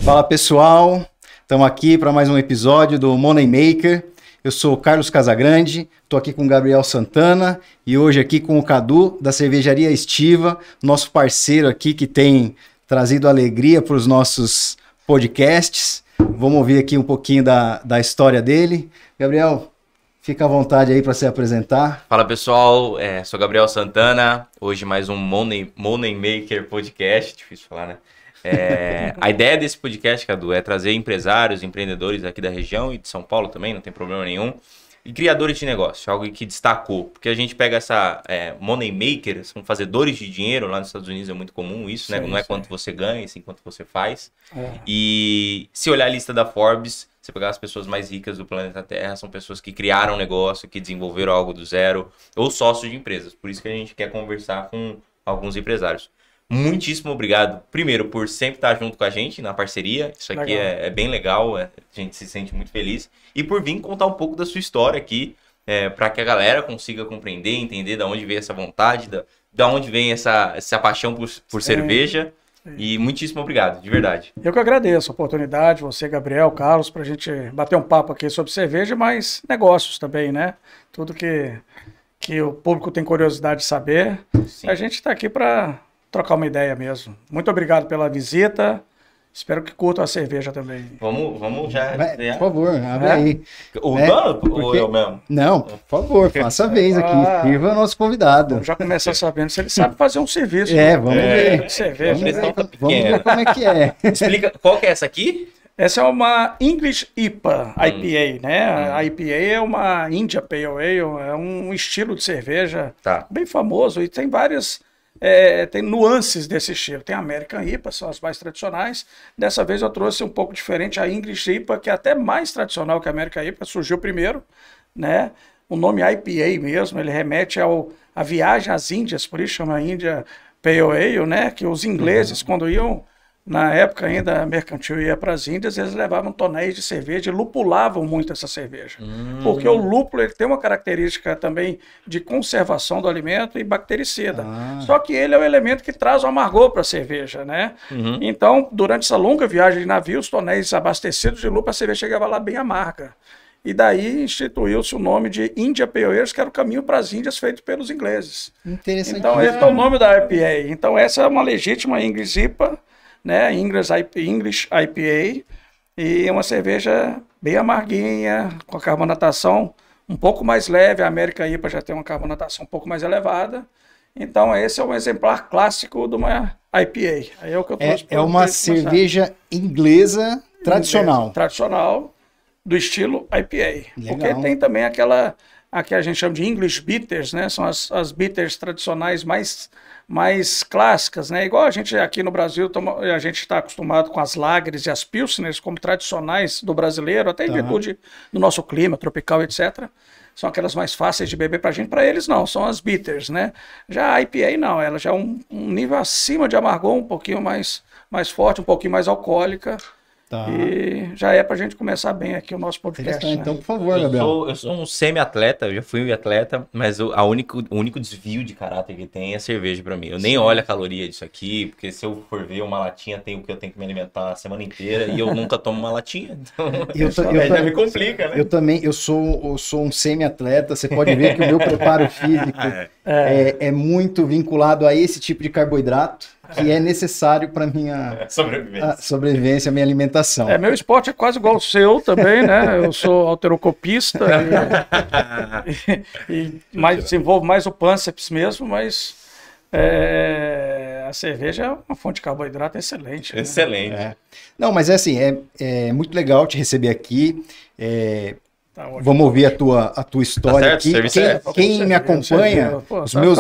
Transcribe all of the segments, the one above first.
Fala pessoal, estamos aqui para mais um episódio do Money Maker. Eu sou o Carlos Casagrande, estou aqui com o Gabriel Santana e hoje aqui com o Cadu da Cervejaria Estiva, nosso parceiro aqui que tem trazido alegria para os nossos podcasts. Vamos ouvir aqui um pouquinho da história dele. Gabriel, fica à vontade aí para se apresentar. Fala pessoal, sou Gabriel Santana, hoje mais um Money Maker podcast, difícil falar, né? A ideia desse podcast, Cadu, é trazer empresários, empreendedores aqui da região e de São Paulo também, não tem problema nenhum, e criadores de negócio, algo que destacou, porque a gente pega essa Money Maker, são fazedores de dinheiro, lá nos Estados Unidos é muito comum isso, né? Não é quanto você ganha, sim quanto você faz. E se olhar a lista da Forbes, você pegar as pessoas mais ricas do planeta Terra, são pessoas que criaram um negócio, que desenvolveram algo do zero, ou sócios de empresas. Por isso que a gente quer conversar com alguns empresários. Muitíssimo obrigado, primeiro, por sempre estar junto com a gente na parceria. Isso aqui é bem legal, a gente se sente muito feliz. E por vir contar um pouco da sua história aqui, para que a galera consiga compreender, entender de onde veio essa vontade, da onde vem essa paixão por cerveja. E muitíssimo obrigado, de verdade. Eu que agradeço a oportunidade, você, Gabriel, Carlos, para a gente bater um papo aqui sobre cerveja, mas negócios também, né? Tudo que o público tem curiosidade de saber. Sim. A gente está aqui para trocar uma ideia mesmo. Muito obrigado pela visita. Espero que curtam a cerveja também. Vamos já. Por favor, abre aí. O dono ou eu mesmo? Não, por favor, faça a vez aqui. Sirva o nosso convidado. Vamos já começar sabendo se ele sabe fazer um serviço. Vamos ver. Cerveja. Vamos ver como é que é. Explica, qual que é essa aqui? Essa é uma English IPA, IPA, né? A IPA é uma India Pale Ale, é um estilo de cerveja bem famoso e tem várias... tem nuances desse estilo. Tem a American IPA, são as mais tradicionais. Dessa vez eu trouxe um pouco diferente a English IPA, que é até mais tradicional que a American IPA, surgiu primeiro, né? O nome IPA mesmo, ele remete à viagem às Índias, por isso chama India Pale Ale, né? Que os ingleses, quando iam, na época ainda mercantil, ia para as Índias, eles levavam tonéis de cerveja e lupulavam muito essa cerveja. Porque o lúpulo ele tem uma característica também de conservação do alimento e bactericida. Só que ele é o elemento que traz o amargor para a cerveja, né? Então, durante essa longa viagem de navio, os tonéis abastecidos de lúpulo, a cerveja chegava lá bem amarga. E daí instituiu-se o nome de India Pale Ale, que era o caminho para as Índias feito pelos ingleses. Interessante. Então, esse é o nome da IPA. Então, essa é uma legítima English IPA, né? English IPA, e uma cerveja bem amarguinha, com a carbonatação um pouco mais leve. A American IPA já tem uma carbonatação um pouco mais elevada. Então esse é um exemplar clássico de uma IPA. Aí é o que eu trouxe é uma cerveja inglesa tradicional. Tradicional, do estilo IPA. Legal. Porque tem também aquela que a gente chama de English Bitters, né? São as bitters tradicionais mais clássicas, né? Igual a gente aqui no Brasil, a gente está acostumado com as lagers e as pilsners como tradicionais do brasileiro, até em virtude do nosso clima tropical, etc. São aquelas mais fáceis de beber para a gente. Para eles não, são as bitters, né? Já a IPA não, ela já é um nível acima de amargor, um pouquinho mais forte, um pouquinho mais alcoólica. E já é pra gente começar bem aqui o nosso podcast. Né? Então, por favor, Gabriel. Eu sou um semi-atleta, eu já fui atleta, mas o único desvio de caráter que tem é a cerveja pra mim. Eu nem olho a caloria disso aqui, porque se eu for ver uma latinha, tem o que eu tenho que me alimentar a semana inteira e eu nunca tomo uma latinha. Então, já me complica, né? Eu também, eu sou um semi-atleta, você pode ver que o meu preparo físico é muito vinculado a esse tipo de carboidrato, que é necessário para minha sobrevivência, minha alimentação. Meu esporte é quase igual ao seu também, né? Eu sou halterocopista mas desenvolvo mais o pânceps mesmo, mas a cerveja é uma fonte de carboidrato excelente. Excelente. Né? Não, mas é assim, é muito legal te receber aqui. Vamos ouvir a tua história aqui. Quem me acompanha,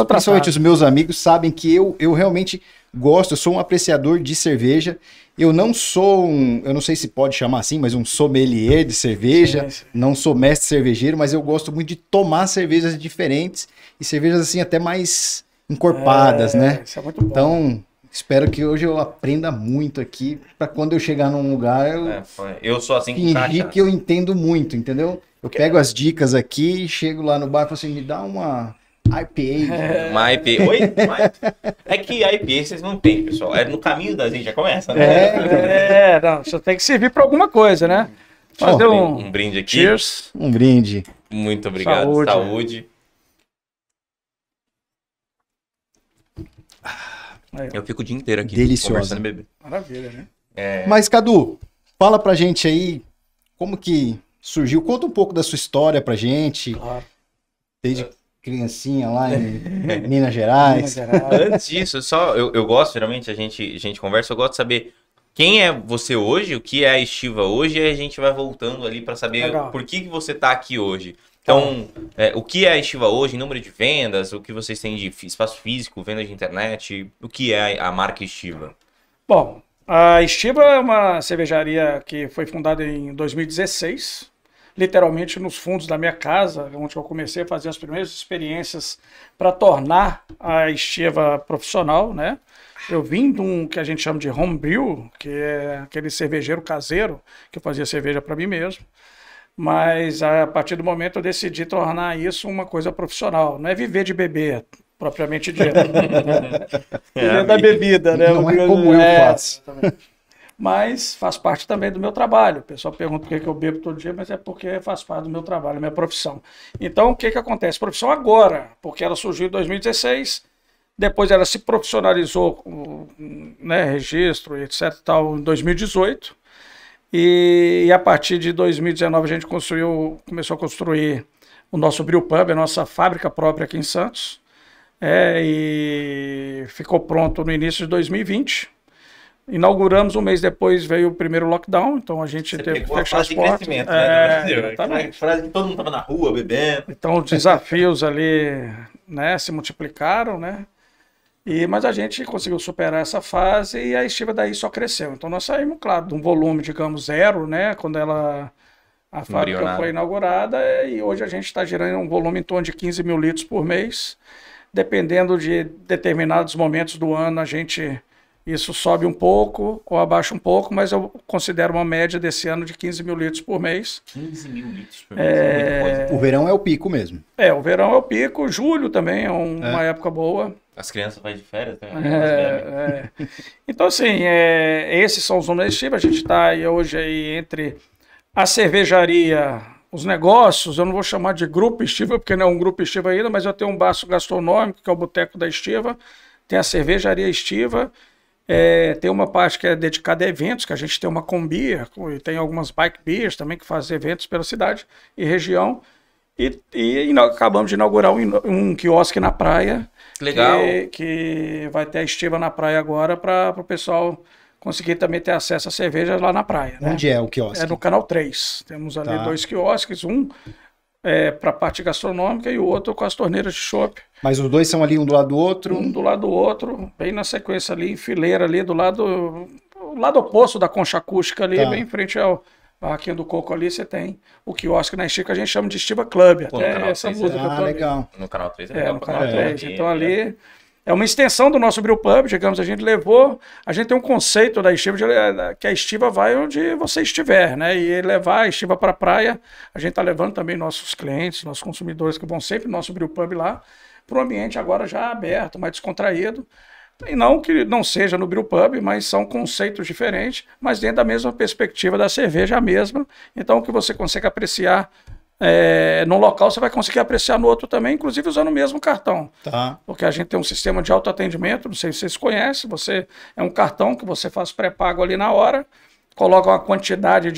principalmente os meus amigos, sabem que eu realmente gosto, eu sou um apreciador de cerveja. Eu não sou eu não sei se pode chamar assim, mas um sommelier de cerveja. Sim. Não sou mestre cervejeiro, mas eu gosto muito de tomar cervejas diferentes e cervejas assim até mais encorpadas, né? Isso é muito bom. Então, espero que hoje eu aprenda muito aqui, para quando eu chegar num lugar eu sou assim fingir que eu entendo muito, entendeu? Eu pego as dicas aqui, chego lá no bar e falo assim, me dá IPA. Uma IPA. Oi? É que a IPA vocês não têm, pessoal. É no caminho da gente, já começa, né? Não, você tem que servir para alguma coisa, né? Fazer um brinde aqui. Cheers. Um brinde. Muito obrigado. Saúde. Eu fico o dia inteiro aqui. Deliciosa. Bebê. Maravilha, né? Mas, Cadu, fala pra gente aí como que surgiu. Conta um pouco da sua história pra gente. Claro. Desde criancinha lá em Minas Gerais. Antes disso, eu gosto, geralmente a gente conversa, eu gosto de saber quem é você hoje, o que é a Estiva hoje, e a gente vai voltando ali para saber por que você está aqui hoje. Então, o que é a Estiva hoje, número de vendas, o que vocês têm de espaço físico, venda de internet, o que é a marca Estiva? Bom, a Estiva é uma cervejaria que foi fundada em 2016, literalmente nos fundos da minha casa, onde eu comecei a fazer as primeiras experiências para tornar a Estiva profissional, né? Eu vim de um que a gente chama de homebrew, que é aquele cervejeiro caseiro, que eu fazia cerveja para mim mesmo. Mas a partir do momento eu decidi tornar isso uma coisa profissional. Não é viver de beber, propriamente dito. Viver da bebida, né? Não é como eu faço. Mas faz parte também do meu trabalho. O pessoal pergunta por que eu bebo todo dia, mas é porque faz parte do meu trabalho, minha profissão. Então, o que acontece? Profissão agora, porque ela surgiu em 2016, depois ela se profissionalizou, né, registro, etc, tal, em 2018, e a partir de 2019 a gente começou a construir o nosso brewpub, a nossa fábrica própria aqui em Santos, e ficou pronto no início de 2020. Inauguramos, um mês depois veio o primeiro lockdown, então a gente teve que fechar as portas. Né, exatamente. Frase que todo mundo estava na rua bebendo. Então os desafios ali, né, se multiplicaram, né? Mas a gente conseguiu superar essa fase e a Estiva daí só cresceu. Então nós saímos, claro, de um volume, digamos, zero, né? Quando a fábrica foi inaugurada, e hoje a gente está girando um volume em torno de 15 mil litros por mês. Dependendo de determinados momentos do ano, isso sobe um pouco ou abaixa um pouco, mas eu considero uma média desse ano de 15 mil litros por mês. 15 mil litros por mês. O verão é o pico mesmo. O verão é o pico. Julho também é uma época boa. As crianças vão de férias também. Então, assim, esses são os números da Estiva. A gente está hoje aí entre a cervejaria, os negócios. Eu não vou chamar de grupo Estiva, porque não é um grupo Estiva ainda, mas eu tenho um baço gastronômico, que é o Boteco da Estiva. Tem a cervejaria Estiva. Tem uma parte que é dedicada a eventos, que a gente tem uma Combia, e tem algumas bike beers também que fazem eventos pela cidade e região. E acabamos de inaugurar um quiosque na praia. Legal. Que vai ter a Estiva na praia agora para o pessoal conseguir também ter acesso a cerveja lá na praia. Onde é o quiosque? É no Canal 3. Temos ali 2 quiosques, um para a parte gastronômica e o outro com as torneiras de chopp. Mas os dois são ali um do lado do outro? Um do lado do outro, bem na sequência ali, em fileira ali, do lado oposto da concha acústica ali, bem em frente ao Barraquinha do Coco ali, você tem o quiosque na Estiva, que a gente chama de Estiva Club. Pô, até essa música legal. No Canal 3 é legal. No Canal 3. Então ali é uma extensão do nosso brewpub, digamos, a gente tem um conceito da Estiva, que a Estiva vai onde você estiver, né? E levar a Estiva para a praia, a gente está levando também nossos clientes, nossos consumidores que vão sempre no nosso brewpub lá, para um ambiente agora já aberto, mais descontraído. E não que não seja no brewpub, mas são conceitos diferentes, mas dentro da mesma perspectiva da cerveja, a mesma. Então, o que você consegue apreciar num local, você vai conseguir apreciar no outro também, inclusive usando o mesmo cartão. Porque a gente tem um sistema de autoatendimento, não sei se vocês conhecem, é um cartão que você faz pré-pago ali na hora, coloca uma quantidade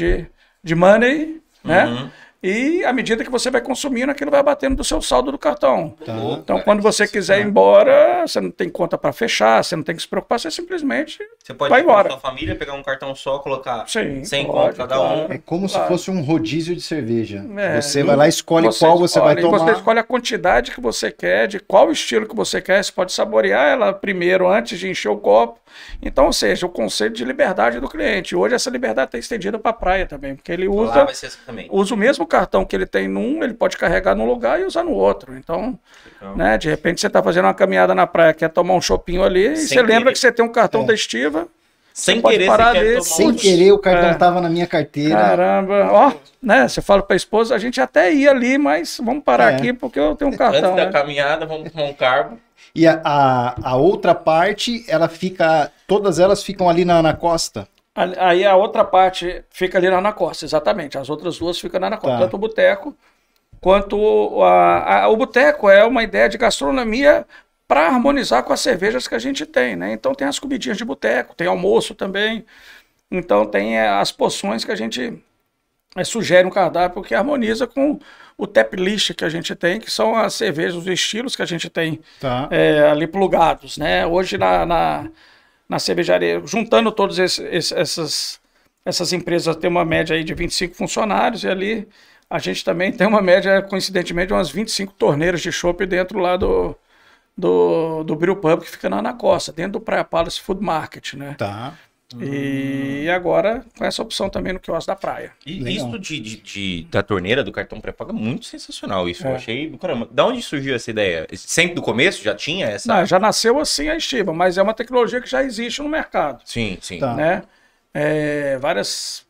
de money, né? E à medida que você vai consumindo, aquilo vai batendo do seu saldo do cartão. Então, quando você quiser ir embora, você não tem conta para fechar, você não tem que se preocupar, você simplesmente vai embora. Sua família, pegar um cartão só, colocar 100 conto cada um. É como se fosse um rodízio de cerveja. Você vai lá e escolhe qual você vai tomar. Você escolhe a quantidade que você quer, de qual estilo que você quer. Você pode saborear ela primeiro, antes de encher o copo. Então, ou seja, o conceito de liberdade do cliente. Hoje essa liberdade está estendida para a praia também, porque ele usa o mesmo cartão que ele tem num, ele pode carregar num lugar e usar no outro. Então, né, de repente você está fazendo uma caminhada na praia, quer tomar um chopinho ali, e você lembra que você tem um cartão da Estiva. Sem querer, sem querer, o cartão tava na minha carteira. Caramba, ó, né? Você fala pra esposa, a gente até ia ali, mas vamos parar aqui porque eu tenho um cartão. Antes da caminhada, vamos tomar um carbo. E a outra parte, todas elas ficam ali na costa. Aí a outra parte fica ali na costa, exatamente. As outras duas ficam na costa. Tanto o boteco quanto o boteco é uma ideia de gastronomia para harmonizar com as cervejas que a gente tem, né? Então tem as comidinhas de boteco, tem almoço também. Então tem as porções que a gente sugere no cardápio que harmoniza com o tap list que a gente tem, que são as cervejas, os estilos que a gente tem ali plugados, né? Hoje na cervejaria, juntando todas essas empresas, tem uma média aí de 25 funcionários e ali a gente também tem uma média, coincidentemente, de umas 25 torneiras de chopp dentro lá do Brewpub, que fica na costa, dentro do Praia Palace Food Market, né? Tá. E agora com essa opção também no quiosque da praia. E isso da torneira do cartão pré-pago é muito sensacional isso. Eu achei do caramba. Da onde surgiu essa ideia? Sempre do começo já tinha essa? Não, já nasceu assim a estiva, mas é uma tecnologia que já existe no mercado. Sim, sim. Tá. Né? Vários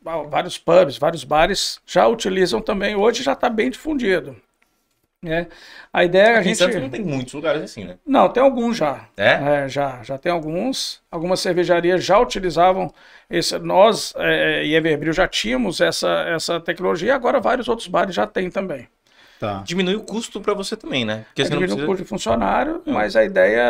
pubs, vários bares já utilizam também. Hoje já está bem difundido. A ideia é a gente... Santos não tem muitos lugares assim, né? Não, tem alguns já. Já tem alguns. Algumas cervejarias já utilizavam nós e Everbril já tínhamos essa tecnologia, agora vários outros bares já têm também. Tá. Diminui o custo para você também, né? Porque diminui o custo de funcionário, mas a ideia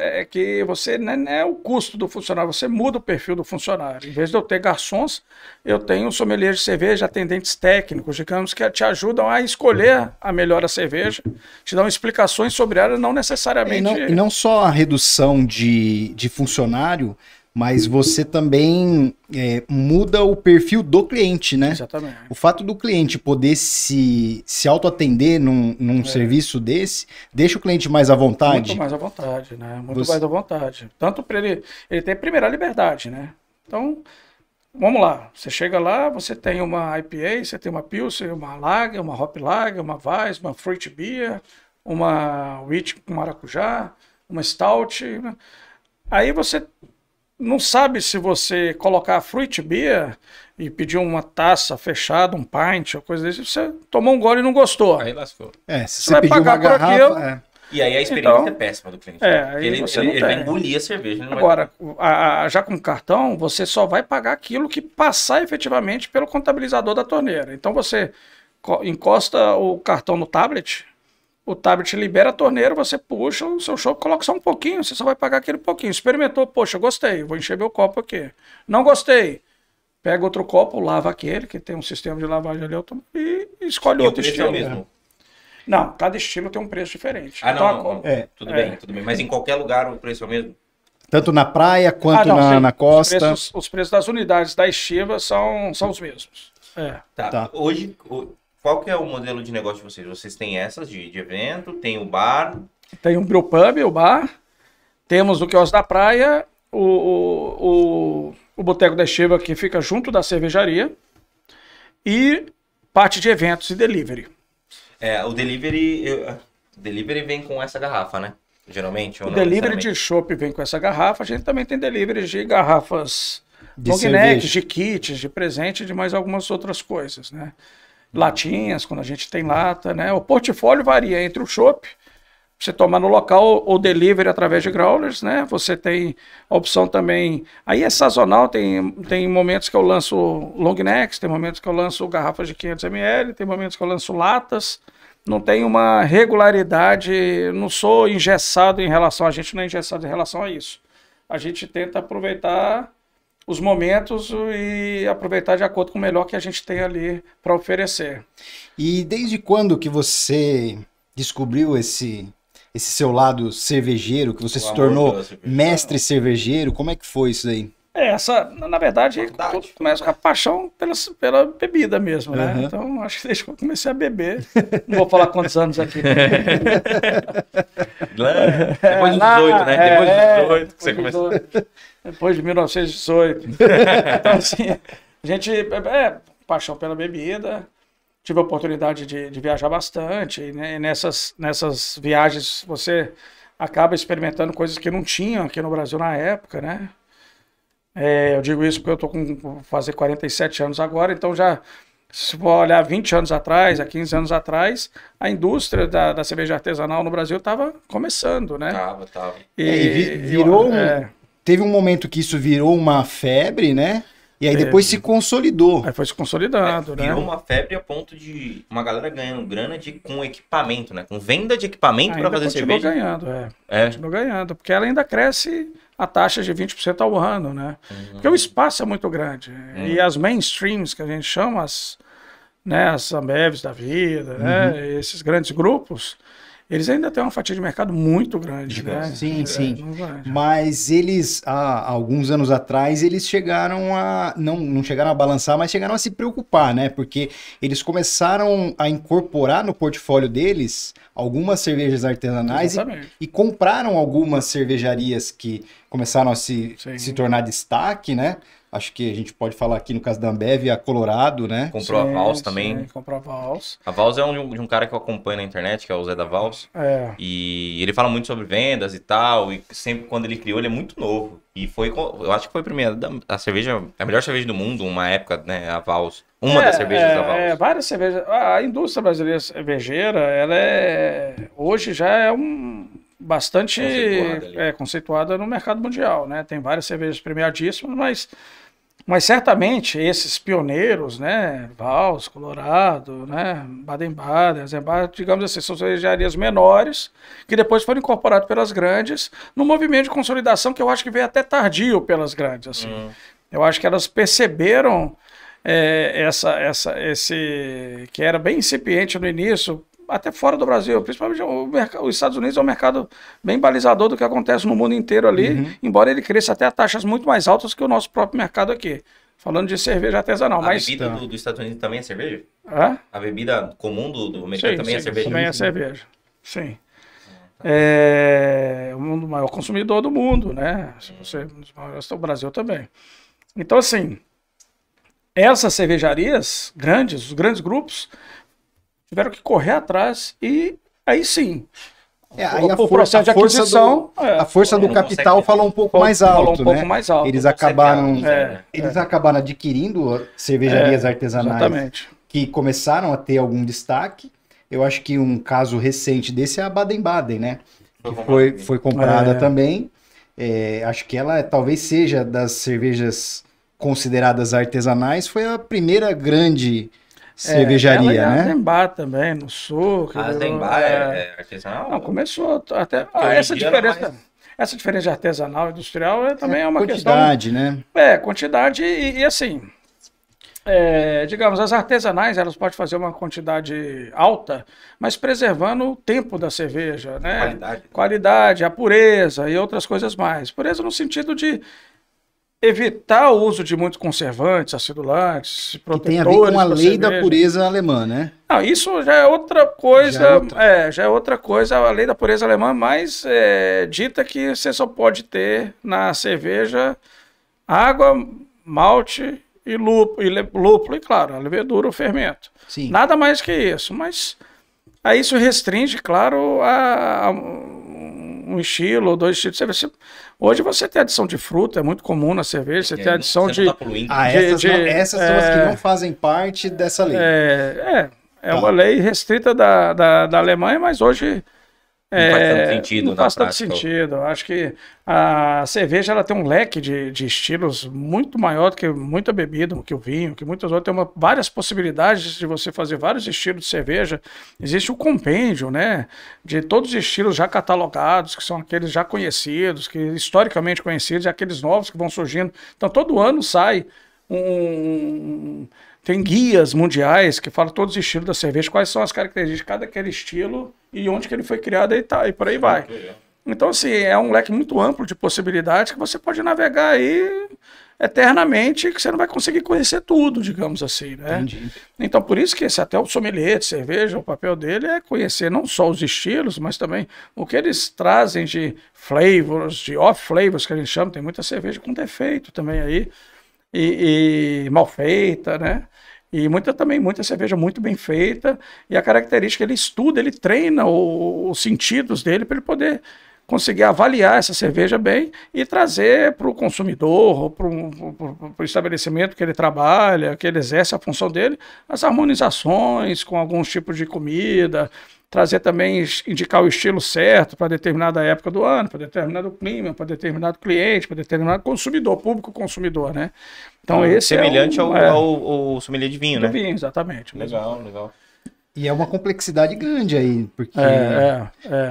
é que você não é o custo do funcionário, você muda o perfil do funcionário. Em vez de eu ter garçons, eu tenho sommeliers de cerveja, atendentes técnicos, digamos, que te ajudam a escolher a melhor cerveja, te dão explicações sobre ela, não necessariamente... E não só a redução de funcionário, mas você também muda o perfil do cliente, né? Exatamente. O fato do cliente poder se auto-atender num serviço desse, deixa o cliente mais à vontade. Muito mais à vontade, né? Mais à vontade. Tanto para ele ter a primeira liberdade, né? Então, vamos lá. Você chega lá, você tem uma IPA, você tem uma Pilsen, uma Lager, uma Hop Lager, uma Weiss, uma Fruit Beer, uma Wheat com maracujá, uma Stout. Né? Aí você... não sabe se você colocar Fruit Beer e pedir uma taça fechada, um pint, ou coisa desse, você tomou um gole e não gostou. Aí lascou. Se você vai pagar uma garrafa... E aí a experiência é péssima do cliente. Ele vai engolir a cerveja. Agora, já com cartão, você só vai pagar aquilo que passar efetivamente pelo contabilizador da torneira. Então você encosta o cartão no tablet... O tablet libera a torneira, você puxa o seu chopp, coloca só um pouquinho, você só vai pagar aquele pouquinho. Experimentou, poxa, gostei, vou encher meu copo aqui. Não gostei, pega outro copo, lava aquele, que tem um sistema de lavagem ali, e escolhe outro estilo. Mesmo? Não, cada estilo tem um preço diferente. Tudo bem. Mas em qualquer lugar o preço é o mesmo? Tanto na praia quanto na costa? Os preços das unidades da estiva são os mesmos. Tá. Hoje... Qual que é o modelo de negócio de vocês? Vocês têm essas de evento, tem o bar? Tem um brewpub, o bar. Temos o quiosque da praia, o boteco da Estiva, que fica junto da cervejaria. E parte de eventos e delivery. O delivery vem com essa garrafa, né? Geralmente. O delivery de chopp vem com essa garrafa. A gente também tem delivery de garrafas long neck, de kits, de presente, de mais algumas outras coisas, né? Latinhas, quando a gente tem lata, né? O portfólio varia entre o chopp, você tomar no local, ou delivery através de growlers, né? Você tem a opção também... Aí é sazonal, tem momentos que eu lanço long necks, tem momentos que eu lanço garrafas de 500 ml, tem momentos que eu lanço latas. Não tem uma regularidade, não sou engessado em relação... A gente não é engessado em relação a isso. A gente tenta aproveitar... os momentos e aproveitar de acordo com o melhor que a gente tem ali para oferecer. E desde quando que você descobriu esse seu lado cervejeiro, que você se tornou mestre cervejeiro? Como é que foi isso aí? Na verdade, tudo começa com a paixão pela bebida mesmo, né? Então, acho que desde que eu comecei a beber, não vou falar quantos anos aqui. Depois dos 18, né? Depois dos 18 que você começou. Depois de 1918. Então, assim, a gente... paixão pela bebida. Tive a oportunidade de viajar bastante. E, né, nessas viagens, você acaba experimentando coisas que não tinham aqui no Brasil na época, né? Eu digo isso porque eu vou fazer 47 anos agora, então já, se for olhar 20 anos atrás, há 15 anos atrás, a indústria da cerveja artesanal no Brasil estava começando, né? Tava. Teve um momento que isso virou uma febre, né? E aí depois se consolidou. Aí foi se consolidando, né? Virou uma febre a ponto de uma galera ganhando grana com equipamento, né? Com venda de equipamento para fazer cerveja. Continua ganhando, porque ela ainda cresce a taxa de 20% ao ano, né? Porque o espaço é muito grande. E as mainstreams, que a gente chama, as Ambevs da vida, né? Esses grandes grupos, eles ainda têm uma fatia de mercado muito grande, né? Sim. Mas eles, há alguns anos atrás, eles chegaram a... Não chegaram a balançar, mas chegaram a se preocupar, né? Porque eles começaram a incorporar no portfólio deles algumas cervejas artesanais e compraram algumas cervejarias que começaram a se tornar destaque, né? Acho que a gente pode falar aqui no caso da Ambev, a Colorado, né? Comprou a Vals também. Comprou a Vals. A Vals é de um cara que eu acompanho na internet, que é o Zé da Vals. E ele fala muito sobre vendas e tal. E sempre quando ele criou, ele é muito novo. E eu acho que foi a primeira, a melhor cerveja do mundo, uma época, né? A Vals. Uma das cervejas da Vals. Várias cervejas. A indústria brasileira cervejeira, ela hoje já é bastante conceituada no mercado mundial, né? Tem várias cervejas premiadíssimas, mas certamente esses pioneiros, né? Vals, Colorado, né? Baden-Baden, digamos assim, são cervejarias menores que depois foram incorporadas pelas grandes num movimento de consolidação que eu acho que veio até tardio pelas grandes, assim. Eu acho que elas perceberam esse que era bem incipiente no início, até fora do Brasil, principalmente os Estados Unidos é um mercado bem balizador do que acontece no mundo inteiro ali, embora ele cresça até a taxas muito mais altas que o nosso próprio mercado aqui, falando de cerveja artesanal. A bebida dos Estados Unidos também é cerveja? A bebida comum do mercado também é cerveja? Também é cerveja, sim. É o maior consumidor do mundo, né? O Brasil também. Então, assim, essas cervejarias grandes, os grandes grupos, tiveram que correr atrás e aí sim. O processo de aquisição. A força do capital falou um pouco mais alto, né? Eles acabaram adquirindo cervejarias artesanais que começaram a ter algum destaque. Eu acho que um caso recente desse é a Baden-Baden, né? Que foi comprada também. Acho que ela talvez seja das cervejas consideradas artesanais, foi a primeira grande cervejaria, né? A Eisenbach também, no sul. A Eisenbach é artesanal? Não, começou até... Essa diferença de artesanal e industrial também é uma quantidade, questão... Quantidade e assim... digamos, as artesanais, elas podem fazer uma quantidade alta, mas preservando o tempo da cerveja, né? Qualidade, a pureza e outras coisas mais. Pureza no sentido de evitar o uso de muitos conservantes, acidulantes, protetores. Que tem a ver com a lei da pureza alemã, né? Não, isso já é outra coisa. Já é outra coisa, a lei da pureza alemã, mas dita que você só pode ter na cerveja água, malte e lúpulo, e claro, a levedura, o fermento. Sim. Nada mais que isso, mas aí isso restringe, claro, um estilo ou 2 estilos de cerveja. Hoje você tem adição de fruta, é muito comum na cerveja, você tem adição de... Essas são as que não fazem parte dessa lei. Uma lei restrita da Alemanha, mas hoje... Não faz tanto sentido. Não faz tanto sentido. Eu acho que a cerveja ela tem um leque de estilos muito maior do que muita bebida, que o vinho, que muitas outras. Tem várias possibilidades de você fazer vários estilos de cerveja. Existe o compêndio, né? De todos os estilos já catalogados, que são aqueles já conhecidos, que historicamente conhecidos, e aqueles novos que vão surgindo. Então, todo ano sai tem guias mundiais que falam todos os estilos da cerveja, quais são as características de cada aquele estilo e onde que ele foi criado e por aí vai. Então, assim, é um leque muito amplo de possibilidades que você pode navegar aí eternamente, que você não vai conseguir conhecer tudo, digamos assim, né? Entendi. Então, por isso que até o sommelier de cerveja, o papel dele é conhecer não só os estilos, mas também o que eles trazem de flavors, de off-flavors, que a gente chama. Tem muita cerveja com defeito também aí, e mal feita, né? E muita cerveja muito bem feita, e a característica, ele estuda, ele treina os sentidos dele para ele poder conseguir avaliar essa cerveja bem e trazer para o consumidor, ou para o estabelecimento que ele trabalha, que ele exerce a função dele, as harmonizações com alguns tipos de comida, trazer também, indicar o estilo certo para determinada época do ano, para determinado clima, para determinado cliente, para determinado consumidor, público consumidor, né? Então esse semelhante ao sommelier de vinho, né? Vinho, exatamente. Legal, legal. E é uma complexidade grande aí, porque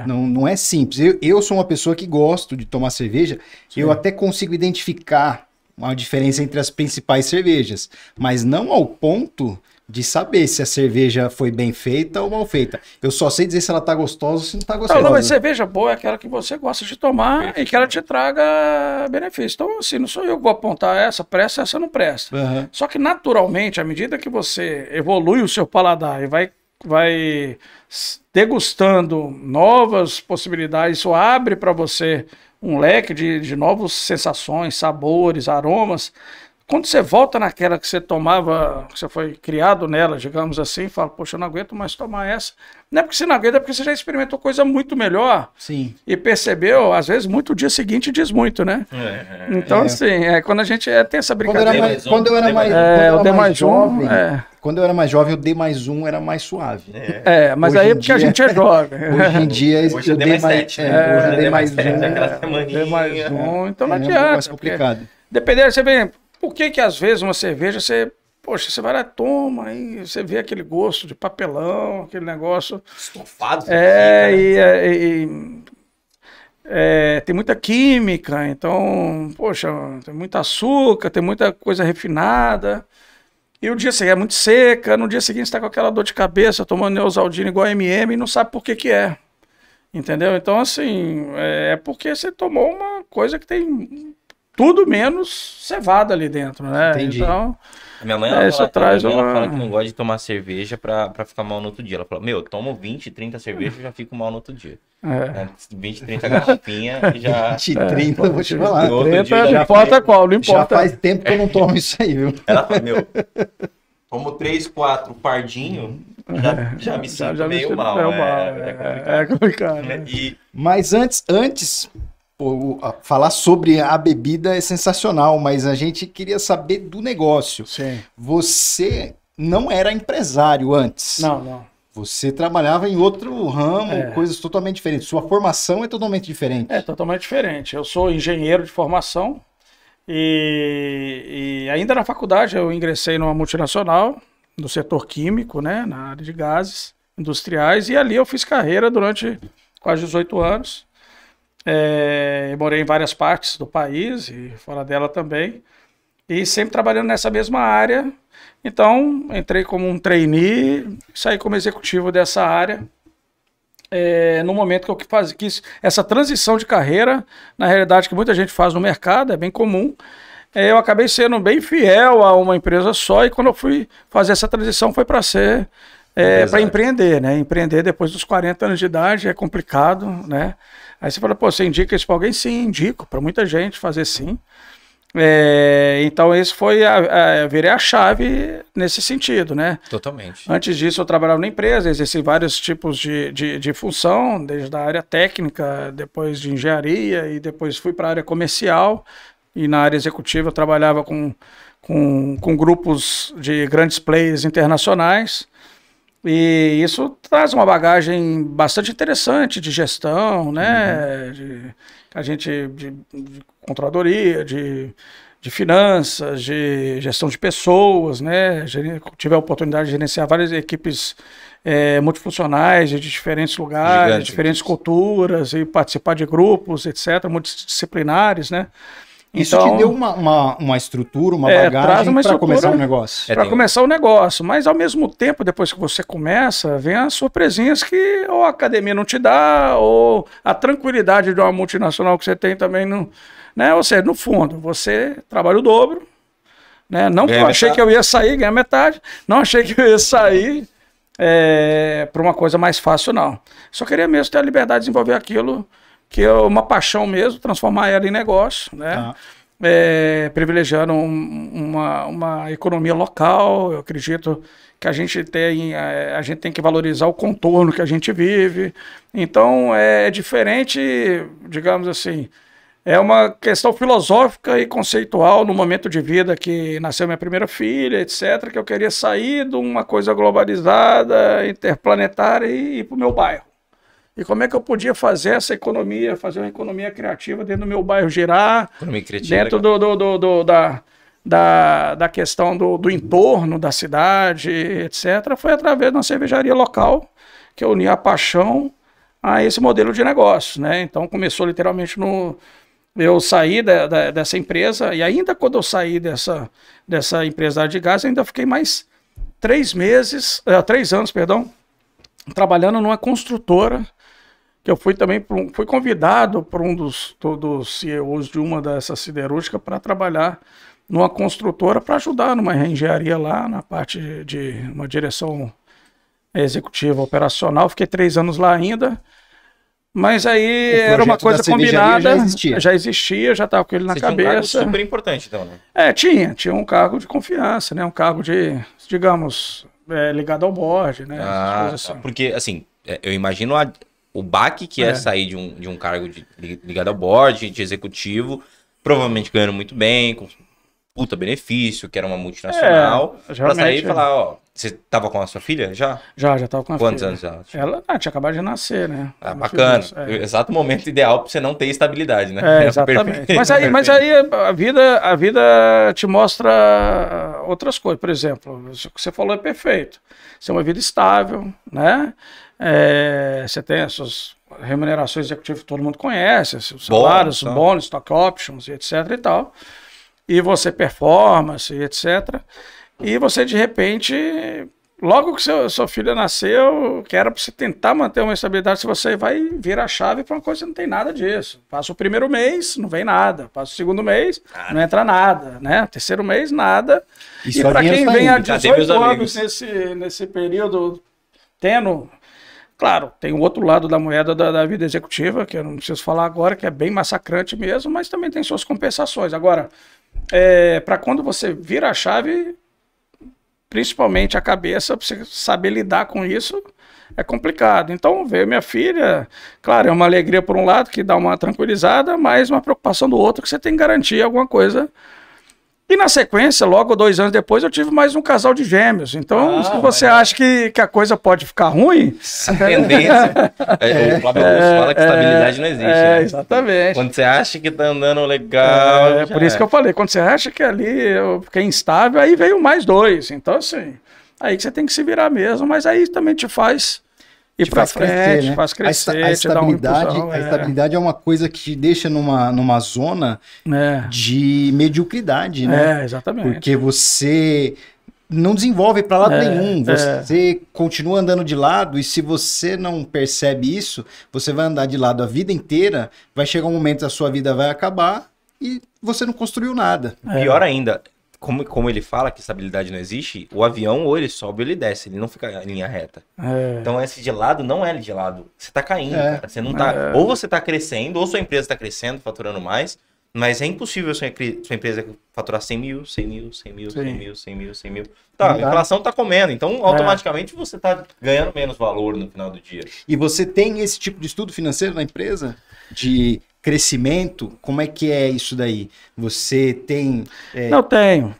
não é simples. Eu sou uma pessoa que gosto de tomar cerveja, sim, eu até consigo identificar uma diferença entre as principais cervejas, mas não ao ponto de saber se a cerveja foi bem feita ou mal feita. Eu só sei dizer se ela tá gostosa ou se não tá gostosa. Não, mas cerveja boa é aquela que você gosta de tomar e que ela te traga benefício. Então, assim, não sou eu que vou apontar essa presta, essa não presta. Uhum. Só que, naturalmente, à medida que você evolui o seu paladar e vai degustando novas possibilidades, isso abre para você um leque de novas sensações, sabores, aromas. Quando você volta naquela que você tomava, que você foi criado nela, digamos assim, fala, poxa, eu não aguento mais tomar essa. Não é porque você não aguenta, é porque você já experimentou coisa muito melhor. Sim. E percebeu, às vezes, muito o dia seguinte diz muito, né? Então, assim, quando a gente tem essa brincadeira. Quando eu era mais jovem, quando eu era mais jovem, o D+1 era mais suave. Mas hoje aí é porque a gente é jovem. Hoje em dia, hoje é D+7. D+1, então não adianta. É mais complicado. Dependendo, você vê, por que às vezes uma cerveja, você vai lá, toma, e você vê aquele gosto de papelão, aquele negócio... Estofado. Tem muita química, então, poxa, tem muito açúcar, tem muita coisa refinada... E o dia seguinte é muito seca, no dia seguinte você está com aquela dor de cabeça, tomando Neosaldina igual MM e não sabe por que é. Entendeu? Então, assim, é porque você tomou uma coisa que tem tudo menos cevada ali dentro, né? Entendi. Então, a minha mãe ela fala que não gosta de tomar cerveja pra ficar mal no outro dia. Ela fala, eu tomo 20, 30 cervejas e já fico mal no outro dia. 20, 30 garrafinhas e já... 20, 30, eu vou te falar. 30, não importa qual, não importa. Já faz tempo que eu não tomo isso aí, viu? Ela fala, tomo 3, 4 pardinho, já me sinto meio mal. É complicado. Né? Mas antes falar sobre a bebida é sensacional, mas a gente queria saber do negócio. Sim. Você não era empresário antes. Não. Você trabalhava em outro ramo, coisas totalmente diferentes. Sua formação é totalmente diferente. É totalmente diferente. Eu sou engenheiro de formação e ainda na faculdade eu ingressei numa multinacional do setor químico, né, na área de gases industriais, e ali eu fiz carreira durante quase 18 anos. Eu morei em várias partes do país e fora dela também, e sempre trabalhando nessa mesma área. Então, entrei como um trainee, saí como executivo dessa área. No momento que eu quis essa transição de carreira, na realidade que muita gente faz no mercado, é bem comum, eu acabei sendo bem fiel a uma empresa só, e quando eu fui fazer essa transição foi para ser... para empreender, né? Empreender depois dos 40 anos de idade é complicado, né? Aí você fala, você indica isso para alguém? Sim, indico para muita gente fazer sim. Então esse foi virei a chave nesse sentido, né? Totalmente. Antes disso eu trabalhava na empresa, exerci vários tipos de função, desde a área técnica, depois de engenharia, e depois fui para a área comercial, e na área executiva eu trabalhava com grupos de grandes players internacionais. E isso traz uma bagagem bastante interessante de gestão, né? De controladoria, de finanças, de gestão de pessoas, né? Tive a oportunidade de gerenciar várias equipes multifuncionais de diferentes lugares, diferentes culturas, e participar de grupos, etc., multidisciplinares, né? Isso te deu uma estrutura, uma bagagem para começar um negócio. Para começar o negócio, mas ao mesmo tempo, depois que você começa, vem as surpresinhas que ou a academia não te dá, ou a tranquilidade de uma multinacional que você tem também não... Né? Ou seja, no fundo, você trabalha o dobro, né? Não que eu achei que eu ia sair, ganhar metade, não achei que eu ia sair para uma coisa mais fácil, não. Só queria mesmo ter a liberdade de desenvolver aquilo que é uma paixão mesmo, transformar ela em negócio, né? Privilegiando uma economia local. Eu acredito que a gente tem que valorizar o contorno que a gente vive. Então é diferente, digamos assim, é uma questão filosófica e conceitual no momento de vida que nasceu minha primeira filha, etc., que eu queria sair de uma coisa globalizada, interplanetária e ir para o meu bairro. E como é que eu podia fazer essa economia, fazer uma economia criativa dentro do meu bairro girar, dentro da questão do entorno da cidade, etc. Foi através de uma cervejaria local que eu uni a paixão a esse modelo de negócio, né? Então começou literalmente eu saí dessa empresa, e ainda quando eu saí dessa empresa de gás, ainda fiquei mais 3 anos, trabalhando numa construtora, que eu fui convidado por um dos CEOs de uma dessas siderúrgicas para trabalhar numa construtora para ajudar numa engenharia lá, na parte de uma direção executiva operacional. Fiquei 3 anos lá ainda. Mas aí era uma coisa combinada, já existia, já estava com ele na cabeça. Tinha um cargo super importante, então, né? Tinha um cargo de confiança, né? Um cargo de, digamos, ligado ao board, né? Assim. Porque, assim, eu imagino o baque que é sair de um cargo ligado ao board, de executivo, provavelmente ganhando muito bem, com puta benefício, que era uma multinacional, para sair e falar, ó, você tava com a sua filha já? Já tava com a Quantos filha. Anos já? Ela tinha acabado de nascer, né? Bacana. Exato momento ideal para você não ter estabilidade, né? Exatamente. Mas aí a vida te mostra outras coisas. Por exemplo, o que você falou é perfeito. Você é uma vida estável, né? Você tem as suas remunerações executivas que todo mundo conhece, os salários, bônus, stock options, etc e tal. E você performance, etc. E você, de repente, logo que sua filha nasceu, que era para você tentar manter uma estabilidade, se você vai virar a chave para uma coisa que não tem nada disso. Passa o primeiro mês, não vem nada. Passa o segundo mês, não entra nada. Né? Terceiro mês, nada. E para quem vem há 18 anos nesse período tendo... Claro, tem o outro lado da moeda da vida executiva, que eu não preciso falar agora, que é bem massacrante mesmo, mas também tem suas compensações. Agora, para quando você vira a chave, principalmente a cabeça, para você saber lidar com isso, é complicado. Então, veio minha filha, claro, é uma alegria por um lado, que dá uma tranquilizada, mas uma preocupação do outro, que você tem que garantir alguma coisa. E na sequência, logo 2 anos depois, eu tive mais um casal de gêmeos. Então, se você acha que a coisa pode ficar ruim... A tendência... o Flávio Augusto fala que estabilidade não existe. Né? Exatamente. Quando você acha que tá andando legal... por isso que eu falei, quando você acha que ali é instável, aí veio mais 2. Então, assim, aí que você tem que se virar mesmo, mas aí também te faz... ir para frente, faz crescer, a estabilidade é uma coisa que te deixa numa zona de mediocridade, né? Exatamente. Porque você não desenvolve para lado nenhum, você continua andando de lado, e se você não percebe isso, você vai andar de lado a vida inteira, vai chegar um momento que a sua vida vai acabar e você não construiu nada. Pior ainda... Como ele fala que estabilidade não existe, o avião ou ele sobe ou ele desce, ele não fica em linha reta. Então esse de lado não é de lado. Você tá caindo, cara. Você não tá. Ou você tá crescendo, ou sua empresa tá crescendo, faturando mais, mas é impossível sua empresa faturar 100 mil, 100 mil, 100 mil, 100 mil, 100 mil, 100 mil. Tá, a inflação tá comendo, então automaticamente você tá ganhando menos valor no final do dia. E você tem esse tipo de estudo financeiro na empresa? De crescimento, como é que é isso daí? Você tem... Não, tenho.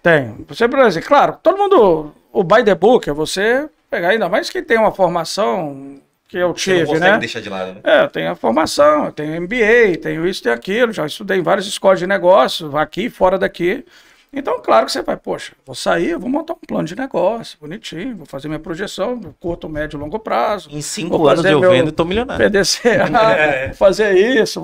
Você, por exemplo, claro, todo mundo, o by the book é você pegar, ainda mais quem tem uma formação que eu tive, né? Você não consegue deixar de lado, né? Eu tenho a formação, eu tenho MBA, tenho isso e aquilo, já estudei em várias escolas de negócio, aqui e fora daqui. Então, claro que você vai, poxa, vou sair, vou montar um plano de negócio, bonitinho, vou fazer minha projeção, curto, médio e longo prazo. Em 5 anos eu vendo e tô milionário. PDCA, fazer isso,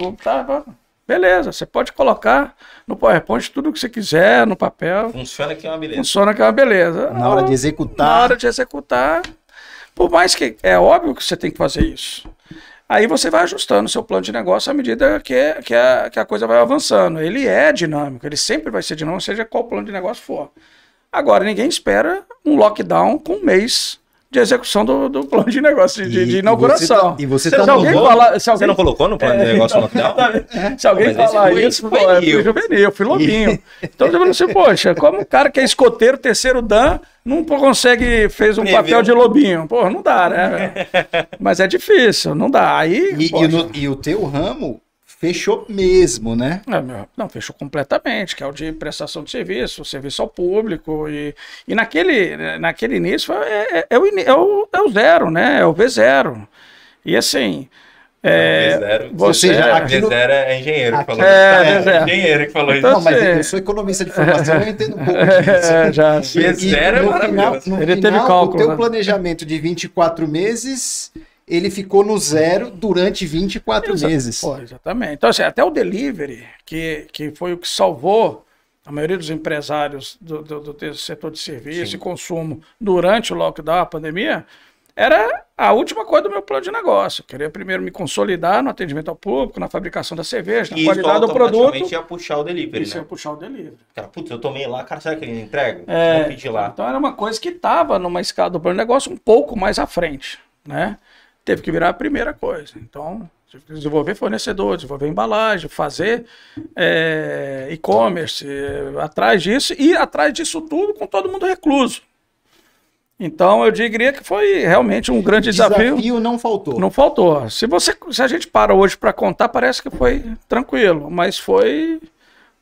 beleza, você pode colocar no PowerPoint tudo o que você quiser, no papel. Funciona que é uma beleza. Funciona que é uma beleza. Na hora de executar. Por mais que é óbvio que você tem que fazer isso. Aí você vai ajustando o seu plano de negócio à medida que a coisa vai avançando. Ele é dinâmico, ele sempre vai ser dinâmico, seja qual plano de negócio for. Agora, ninguém espera um lockdown com 1 mês de execução do plano de negócio, de inauguração. Se alguém não colocou no plano de negócio no final? Se alguém falar isso, eu fui juvenil, eu fui lobinho. Então, eu falei assim, poxa, como o cara que é escoteiro, terceiro dan, não consegue, fez um papel de lobinho? Pô, não dá, né? Mas é difícil, não dá. Aí, e o teu ramo fechou mesmo, né? Não, fechou completamente, que é o de prestação de serviço, serviço ao público. E naquele início é o zero, né? É o V0. E assim. V0 é engenheiro que falou isso. Engenheiro que falou isso. Não, mas eu sou economista de formação, eu entendo um pouco disso. V0 é maravilhoso. Ele teve cálculo. O teu planejamento de 24 meses... ele ficou no zero durante 24 meses. Pô, exatamente. Então, assim, até o delivery, que foi o que salvou a maioria dos empresários do setor de serviço e consumo durante o lockdown, a pandemia, era a última coisa do meu plano de negócio. Eu queria primeiro me consolidar no atendimento ao público, na fabricação da cerveja, na qualidade do produto. E ia puxar o delivery, ia puxar o delivery. Cara, putz, eu tomei lá, cara, será que ele entrega? Vou pedir lá. Então era uma coisa que estava numa escala do plano de negócio um pouco mais à frente, né? Teve que virar a primeira coisa. Então, desenvolver fornecedor, desenvolver embalagem, fazer e-commerce, atrás disso, e atrás disso tudo com todo mundo recluso. Então, eu diria que foi realmente um grande desafio. Desafio não faltou. Não faltou. Se a gente para hoje para contar, parece que foi tranquilo, mas foi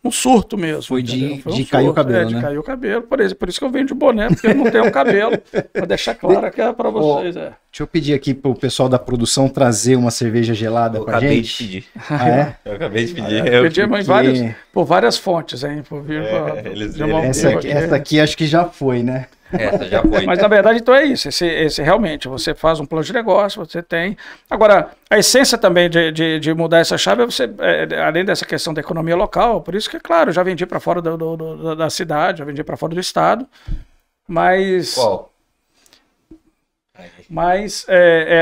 um surto mesmo. Foi de cair o cabelo, né? De cair o cabelo. Por isso que eu venho de boné, porque eu não tenho cabelo. Para deixar claro que é para vocês. Deixa eu pedir aqui pro pessoal da produção trazer uma cerveja gelada pra gente. Eu acabei de pedir. Eu acabei de pedir. Eu pedi por várias fontes, hein? Essa aqui acho que já foi, né? Essa já foi. Mas na verdade, então é isso. Esse realmente, você faz um plano de negócio, você tem. Agora, a essência também de mudar essa chave é você, além dessa questão da economia local, por isso que, claro, eu já vendi para fora da cidade, já vendi para fora do estado, mas. Qual? Mas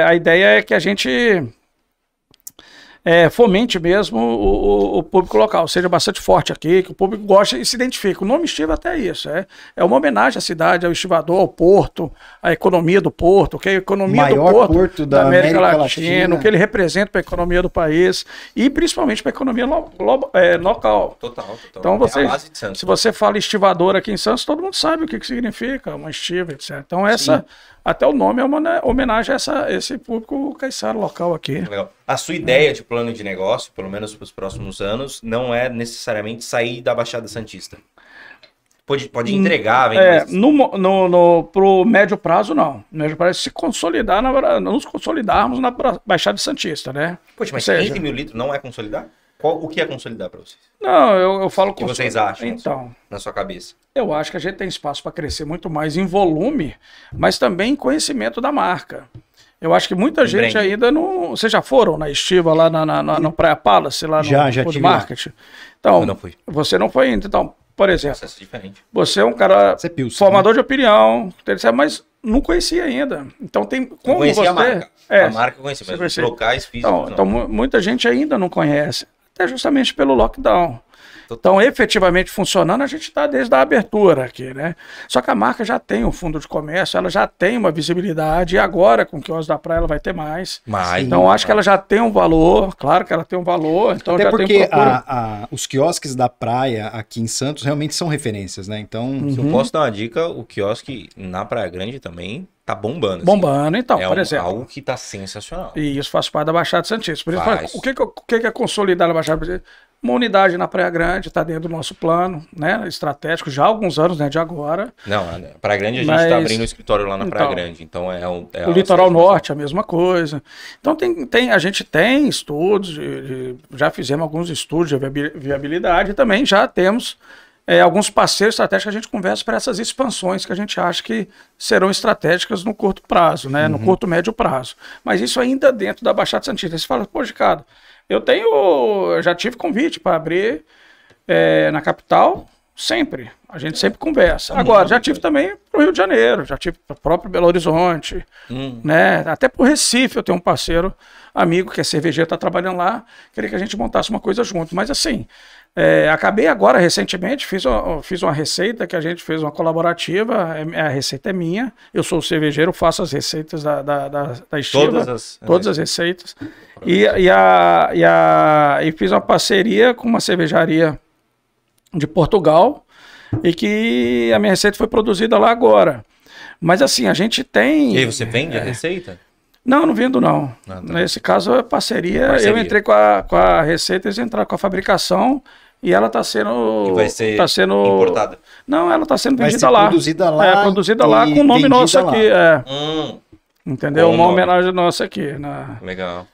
a ideia é que a gente fomente mesmo o público local, seja bastante forte aqui, que o público goste e se identifique. O nome Estiva até isso, é uma homenagem à cidade, ao estivador, ao porto, à economia do porto, que é a economia do porto da América Latina, o que ele representa para a economia do país e principalmente para a economia local. Total. Então, se você fala estivador aqui em Santos, todo mundo sabe o que significa, uma estiva, etc. Então, até o nome é uma homenagem a esse público caiçara local aqui. Legal. A sua ideia de plano de negócio, pelo menos para os próximos anos, não é necessariamente sair da Baixada Santista. Pode entregar, pro médio prazo, não. No médio prazo, se consolidar, nos consolidarmos na Baixada Santista, né? Poxa, mas 15 mil litros não é consolidar? O que é consolidar para vocês? Não, eu falo... O que vocês acham, então, na sua cabeça? Eu acho que a gente tem espaço para crescer muito mais em volume, mas também em conhecimento da marca. Eu acho que muita gente ainda não... Vocês já foram na Estiva, lá no Praia Palace, lá no Food Market? Então, eu não fui. Você não foi ainda. Então, por exemplo, diferente. Você é um cara formador de opinião, mas não conhecia ainda. Então, tem como conhecia você... a marca. A marca eu conhecia, mas os locais físicos então, muita gente ainda não conhece. Até justamente pelo lockdown. Então, efetivamente funcionando, a gente está desde a abertura aqui, né? Só que a marca já tem um fundo de comércio, ela já tem uma visibilidade, e agora, com o quiosque da praia, ela vai ter mais. Então, acho que ela já tem um valor, claro que ela tem um valor. Então até já porque os quiosques da praia aqui em Santos realmente são referências, né? Então, se eu posso dar uma dica, o quiosque na Praia Grande também tá bombando. Bombando, assim. Então, por exemplo. É algo que tá sensacional. E isso faz parte da Baixada Santista. Por isso, o que é consolidar na Baixada Santista? Uma unidade na Praia Grande, está dentro do nosso plano, né, estratégico, já há alguns anos, né, de agora. Não, Praia Grande a gente está abrindo um escritório lá na Praia Grande, então o Litoral Norte, a mesma coisa. Então a gente tem estudos, já fizemos alguns estudos de viabilidade e também já temos alguns parceiros estratégicos que a gente conversa para essas expansões que a gente acha que serão estratégicas no curto prazo, né, no curto, médio prazo. Mas isso ainda dentro da Baixada Santista. Você fala, pô, Ricardo, eu já tive convite para abrir na capital, Sempre. A gente sempre conversa. Agora, já tive também para o Rio de Janeiro, já tive para o próprio Belo Horizonte, né? Até para o Recife eu tenho um parceiro, amigo, que é cervejeiro, está trabalhando lá, queria que a gente montasse uma coisa junto. Mas assim, acabei agora, recentemente, fiz uma receita que a gente fez uma colaborativa, a receita é minha, eu sou o cervejeiro, faço as receitas da Estiva, todas as receitas. E fiz uma parceria com uma cervejaria de Portugal, e que a minha receita foi produzida lá agora. Mas assim, a gente tem... E aí você vende a receita? Não vendo não. Tá. Nesse caso é parceria. Eu entrei com a receita, eles entraram com a fabricação e ela está sendo... E vai ser importada? Não, ela está sendo vendida lá. Produzida lá. Produzida lá com o nome nosso aqui. Entendeu? Uma homenagem nossa aqui. Legal.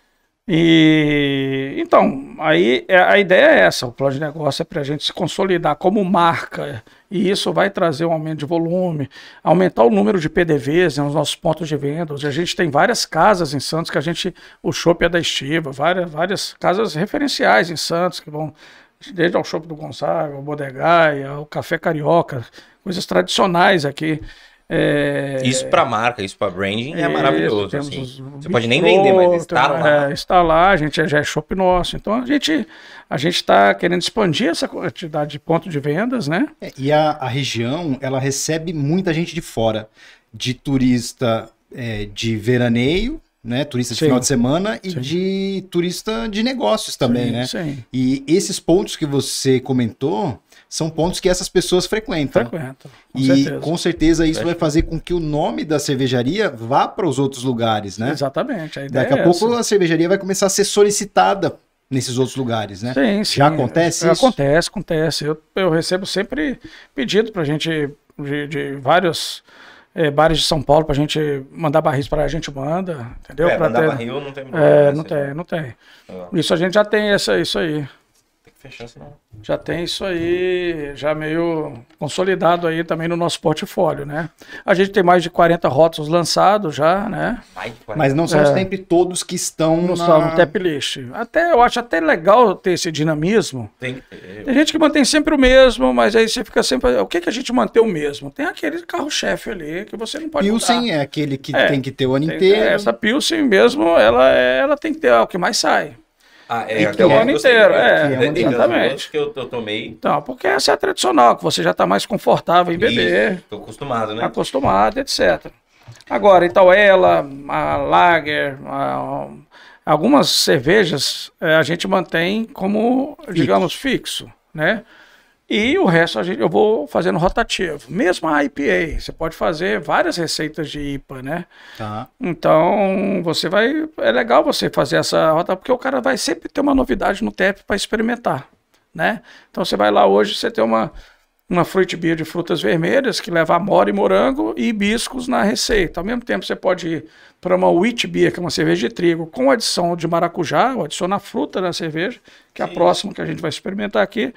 Então, aí a ideia é essa, o plano de negócio é para a gente se consolidar como marca, e isso vai trazer um aumento de volume, aumentar o número de PDVs nos nossos pontos de venda. A gente tem várias casas em Santos que o chopp é da Estiva, várias casas referenciais em Santos que vão desde ao chopp do Gonzaga, o Bodegaia, o Café Carioca, coisas tradicionais aqui. Isso para marca, isso para branding é maravilhoso. Assim. Você pode nem vender, mas está lá. Está lá, a gente já é chopp nosso. Então a gente está querendo expandir essa quantidade de pontos de vendas, né? E a região, ela recebe muita gente de fora, de turista de veraneio, né? Turista de final de semana e de turista de negócios também, né? Sim. E esses pontos que você comentou são pontos que essas pessoas frequentam. Com certeza isso vai fazer com que o nome da cervejaria vá para os outros lugares, né? Exatamente. A ideia Daqui a pouco a cervejaria vai começar a ser solicitada nesses outros lugares, né? Sim. Já acontece isso? Acontece. Eu recebo sempre pedido para a gente de vários bares de São Paulo para a gente mandar barris para a gente manda, entendeu? Mandar barril não tem problema. Não tem. Isso a gente já tem isso aí. Fechou, senão. Já tem isso aí, já meio consolidado aí também no nosso portfólio, né? A gente tem mais de 40 rótulos lançados já, né? Mas não são sempre todos que estão no tap list. Eu acho até legal ter esse dinamismo. Tem gente que mantém sempre o mesmo, mas aí você fica sempre... O que a gente mantém o mesmo? Tem aquele carro-chefe ali que você não pode Pilsen mudar. É aquele que tem que ter o ano inteiro. Essa Pilsen mesmo, ela tem que ter o que mais sai. O ano inteiro, exatamente. Que eu tomei. Então, porque essa é a tradicional, que você já está mais confortável em beber. Estou acostumado, né? Acostumado, etc. Agora, então ela, a Lager, algumas cervejas a gente mantém como, digamos, fixo, né? E o resto eu vou fazendo rotativo. Mesmo a IPA, você pode fazer várias receitas de IPA, né? Tá. Então, é legal você fazer essa rota, porque o cara vai sempre ter uma novidade no TEP para experimentar, né? Então, você vai lá hoje, você tem uma fruit beer de frutas vermelhas que leva amora e morango e hibiscos na receita. Ao mesmo tempo, você pode ir para uma wheat beer, que é uma cerveja de trigo, com adição de maracujá, ou adicionar fruta na cerveja, que é a próxima que a gente vai experimentar aqui.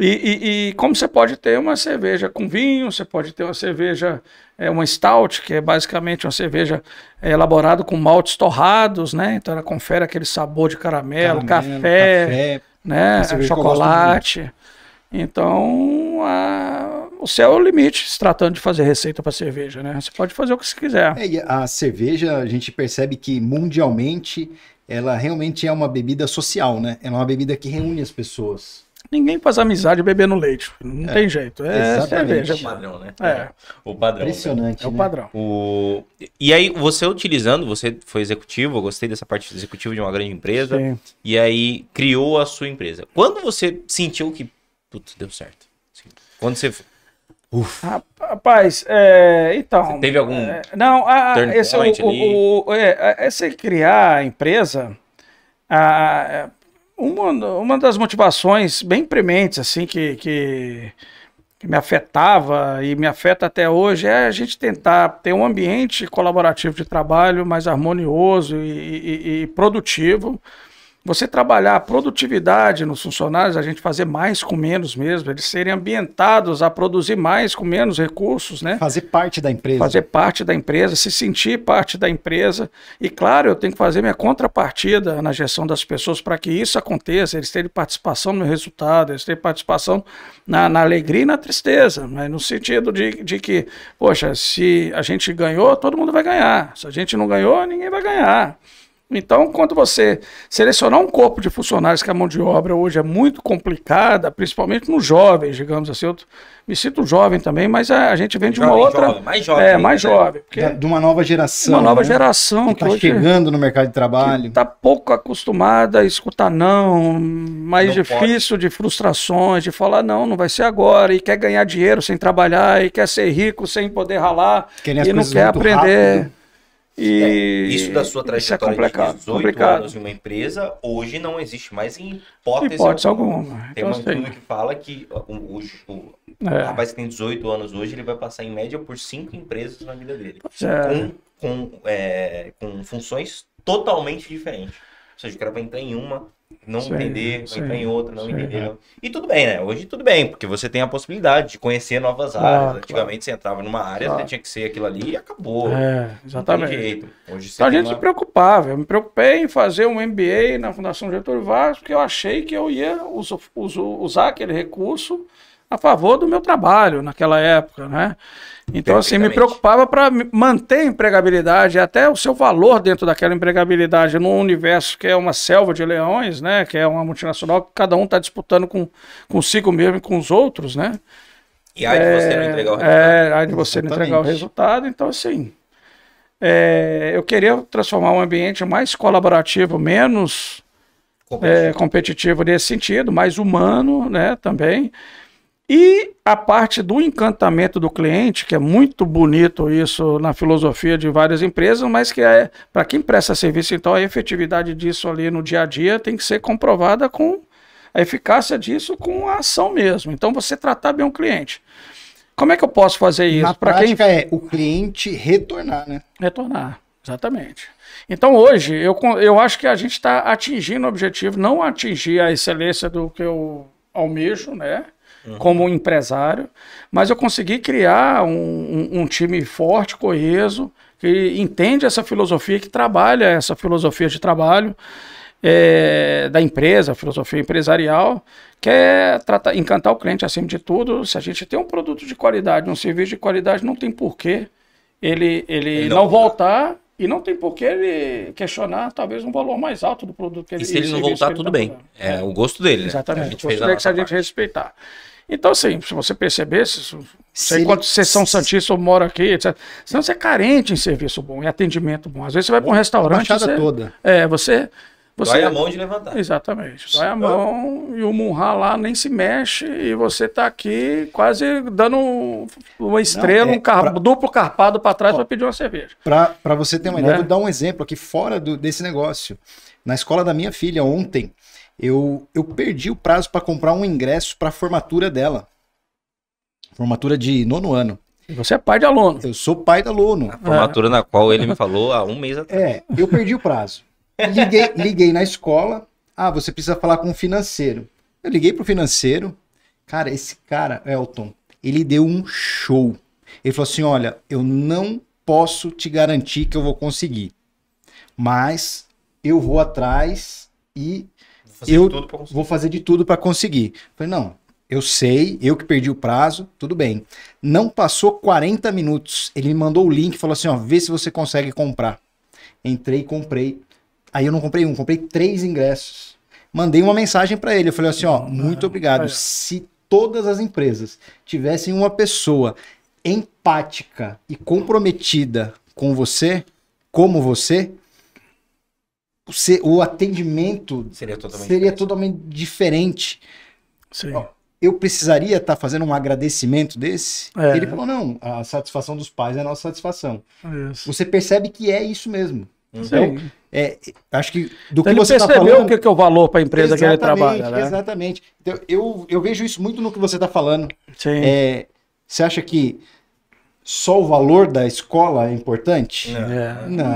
E como você pode ter uma cerveja com vinho, você pode ter uma cerveja, uma stout, que é basicamente uma cerveja elaborada com maltes torrados, né? Então ela confere aquele sabor de caramelo, café, né? Chocolate. Então o céu é o limite, se tratando de fazer receita para cerveja, né? Você pode fazer o que você quiser. E a cerveja, a gente percebe que mundialmente ela realmente é uma bebida social, né? Ela é uma bebida que reúne as pessoas. Ninguém faz amizade bebendo leite. Não tem jeito. Cerveja. É o padrão, né? O padrão. Impressionante. É o padrão. E aí, você foi executivo, eu gostei dessa parte executiva de uma grande empresa. Sim. E aí, criou a sua empresa. Quando você sentiu que, putz, deu certo? Quando você... Rapaz, então... Você teve algum... Esse criar a empresa... Uma das motivações bem prementes, assim, que me afetava e me afeta até hoje é a gente tentar ter um ambiente colaborativo de trabalho mais harmonioso e produtivo você trabalhar a produtividade nos funcionários, a gente fazer mais com menos mesmo, eles serem ambientados a produzir mais com menos recursos, né? Fazer parte da empresa. Fazer parte da empresa, se sentir parte da empresa. E claro, eu tenho que fazer minha contrapartida na gestão das pessoas para que isso aconteça, eles terem participação no resultado, eles terem participação na alegria e na tristeza, mas no sentido de que, poxa, se a gente ganhou, todo mundo vai ganhar. Se a gente não ganhou, ninguém vai ganhar. Então, quando você selecionar um corpo de funcionários, que a mão de obra hoje é muito complicada, principalmente nos jovens, digamos assim, eu me sinto jovem também, mas a gente vem de uma outra... Jovem, mais jovem. Mais jovem. De uma nova geração. Uma nova geração. Que está chegando no mercado de trabalho. Está pouco acostumada a escutar não, mais difícil de frustrações, de falar não vai ser agora, e quer ganhar dinheiro sem trabalhar, e quer ser rico sem poder ralar, e não quer aprender... Rápido. Isso da sua trajetória de 18 anos em uma empresa, hoje não existe mais em hipótese alguma. Tem um estudo que fala que o rapaz que tem 18 anos hoje, ele vai passar em média por 5 empresas na vida dele. Com funções totalmente diferentes. Ou seja, o cara vai entrar em uma, não entender, vai entrar em outra, não entender. E tudo bem, né? Hoje tudo bem, porque você tem a possibilidade de conhecer novas áreas. Antigamente você entrava numa área, você tinha que ser aquilo ali e acabou. Exatamente. Não tem jeito. Hoje então a gente se preocupava. Eu me preocupei em fazer um MBA na Fundação Getúlio Vargas, porque eu achei que eu ia usar aquele recurso a favor do meu trabalho naquela época, né? Então, assim, me preocupava para manter a empregabilidade, até o seu valor dentro daquela empregabilidade num universo que é uma selva de leões, né? Que é uma multinacional que cada um está disputando consigo mesmo e com os outros, né? E aí de você não entregar o resultado. Aí de você não entregar o resultado. Então, assim, eu queria transformar um ambiente mais colaborativo, menos competitivo nesse sentido, mais humano, né? Também. E a parte do encantamento do cliente, que é muito bonito isso na filosofia de várias empresas, mas que para quem presta serviço, então a efetividade disso ali no dia a dia tem que ser comprovada com a eficácia disso com a ação mesmo. Então você tratar bem o cliente. Como é que eu posso fazer isso? Na prática o cliente retornar, né? Retornar, exatamente. Então hoje eu acho que a gente está atingindo o objetivo, não atingir a excelência do que eu almejo, né? Como empresário, mas eu consegui criar um time forte, coeso, que entende essa filosofia, que trabalha essa filosofia de trabalho da empresa, a filosofia empresarial, que é encantar o cliente acima de tudo. Se a gente tem um produto de qualidade, um serviço de qualidade, não tem porquê ele não voltar. E não tem por que ele questionar, talvez, um valor mais alto do produto que ele... E se ele não voltar, tudo bem. É o gosto dele, né? Exatamente. O gosto que a gente respeitar. Então, assim, se você perceber, sei quantos vocês são santistas ou moram aqui, etc. Senão você é carente em serviço bom, em atendimento bom. Às vezes você vai para um restaurante... toda. Você dói a mão de levantar. Exatamente. Dói a mão e o Munhá lá nem se mexe e você está aqui quase dando uma estrela, duplo carpado para trás para pedir uma cerveja. Para você ter uma ideia, vou dar um exemplo aqui fora desse negócio. Na escola da minha filha, ontem, eu perdi o prazo para comprar um ingresso para a formatura dela. Formatura de 9º ano. E você é pai de aluno. Eu sou pai de aluno. A formatura na qual ele me falou há um mês atrás. Eu perdi o prazo. Liguei na escola. Você precisa falar com o financeiro. Eu liguei pro financeiro. Cara, esse cara, Elton, ele deu um show. Ele falou assim, olha, eu não posso te garantir que eu vou conseguir. Mas eu vou atrás e vou fazer de tudo para conseguir. Eu falei, não, eu sei, eu que perdi o prazo, tudo bem. Não passou 40 minutos. Ele me mandou o link e falou assim, vê se você consegue comprar. Entrei e comprei. Aí eu não comprei comprei 3 ingressos. Mandei uma mensagem para ele. Eu falei assim, muito obrigado. Se todas as empresas tivessem uma pessoa empática e comprometida com você, como você, o atendimento seria totalmente diferente. Sim. Eu precisaria estar fazendo um agradecimento desse? Ele falou, não, a satisfação dos pais é a nossa satisfação. Isso. Você percebe que é isso mesmo. Então, acho que do que ele você está falando... Ele percebeu o que é o valor para a empresa que ele trabalha, né? Exatamente. Então, eu vejo isso muito no que você está falando. Sim. Você acha que só o valor da escola é importante? Não.